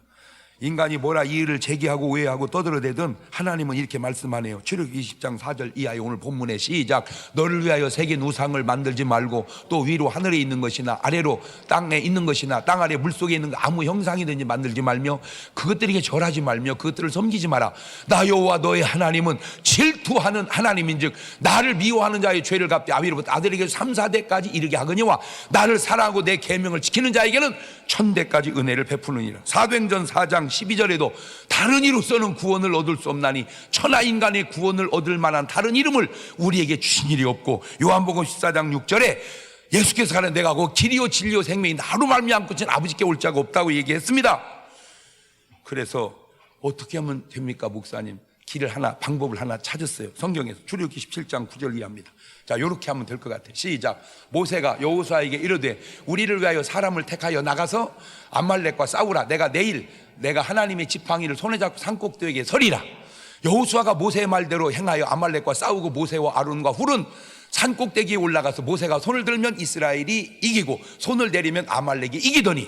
[SPEAKER 1] 인간이 뭐라 이의를 제기하고 오해하고 떠들어대든 하나님은 이렇게 말씀하네요. 출애굽기 20장 4절 이하의 오늘 본문에 시작. 너를 위하여 새긴 우상을 만들지 말고 또 위로 하늘에 있는 것이나 아래로 땅에 있는 것이나 땅 아래 물속에 있는 아무 형상이든지 만들지 말며 그것들에게 절하지 말며 그것들을 섬기지 마라. 나 여호와 너의 하나님은 질투하는 하나님인즉 나를 미워하는 자의 죄를 갚되 아비로부터 아들에게 3, 4대까지 이르게 하거니와 나를 사랑하고 내 계명을 지키는 자에게는 1000대까지 은혜를 베푸느니라. 사도행전 4장 12절에도 다른 이로서는 구원을 얻을 수 없나니 천하 인간의 구원을 얻을 만한 다른 이름을 우리에게 주신 일이 없고, 요한복음 14장 6절에 예수께서 가는 내가 그 길이요 진리요 생명이 나로 말미암고는 아버지께 올 자가 없다고 얘기했습니다. 그래서 어떻게 하면 됩니까 목사님? 길을 하나, 방법을 하나 찾았어요. 성경에서 출애굽기 17장 9절 이하입니다. 자, 요렇게 하면 될 것 같아요. 시작. 모세가 여호수아에게 이르되 우리를 위하여 사람을 택하여 나가서 아말렉과 싸우라. 내가 하나님의 지팡이를 손에 잡고 산꼭대기에 서리라. 여호수아가 모세의 말대로 행하여 아말렉과 싸우고 모세와 아론과 훌은 산꼭대기에 올라가서 모세가 손을 들면 이스라엘이 이기고 손을 내리면 아말렉이 이기더니,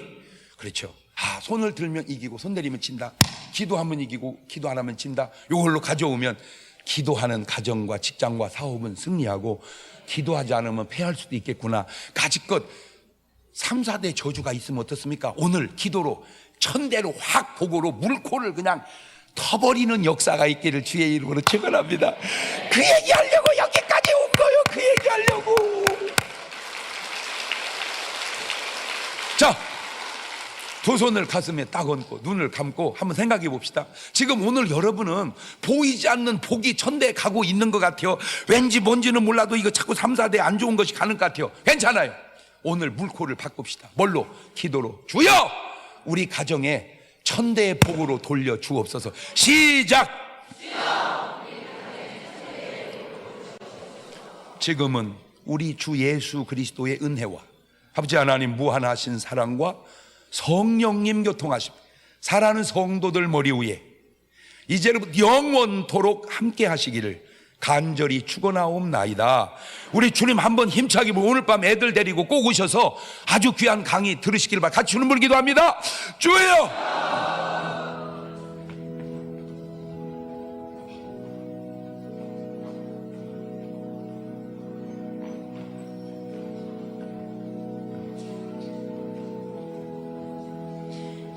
[SPEAKER 1] 그렇죠. 손을 들면 이기고 손 내리면 진다. 기도하면 이기고 기도 안 하면 진다. 이걸로 가져오면 기도하는 가정과 직장과 사업은 승리하고 기도하지 않으면 패할 수도 있겠구나. 가지껏 3, 4대 저주가 있으면 어떻습니까? 오늘 기도로 1000대로 확 보고로 물코를 그냥 터버리는 역사가 있기를 주의 이름으로 축원합니다. 그 얘기하려고 여기까지 온 거예요. 그 얘기하려고. 자, 두 손을 가슴에 딱 얹고 눈을 감고 한번 생각해 봅시다. 지금 오늘 여러분은 보이지 않는 복이 1000대 가고 있는 것 같아요. 왠지 뭔지는 몰라도 이거 자꾸 3, 4대 안 좋은 것이 가는 것 같아요. 괜찮아요. 오늘 물꼬를 바꿉시다. 뭘로? 기도로. 주여 우리 가정에 1000대의 복으로 돌려 주옵소서. 시작. 지금은 우리 주 예수 그리스도의 은혜와 아버지 하나님 무한하신 사랑과 성령님 교통하심, 사랑하는 성도들 머리 위에 이제부터 영원토록 함께 하시기를 간절히 축원하옵나이다. 우리 주님 한번 힘차게 오늘 밤 애들 데리고 꼭 오셔서 아주 귀한 강의 들으시길 바라. 같이 주님 부르기도 합니다. 주여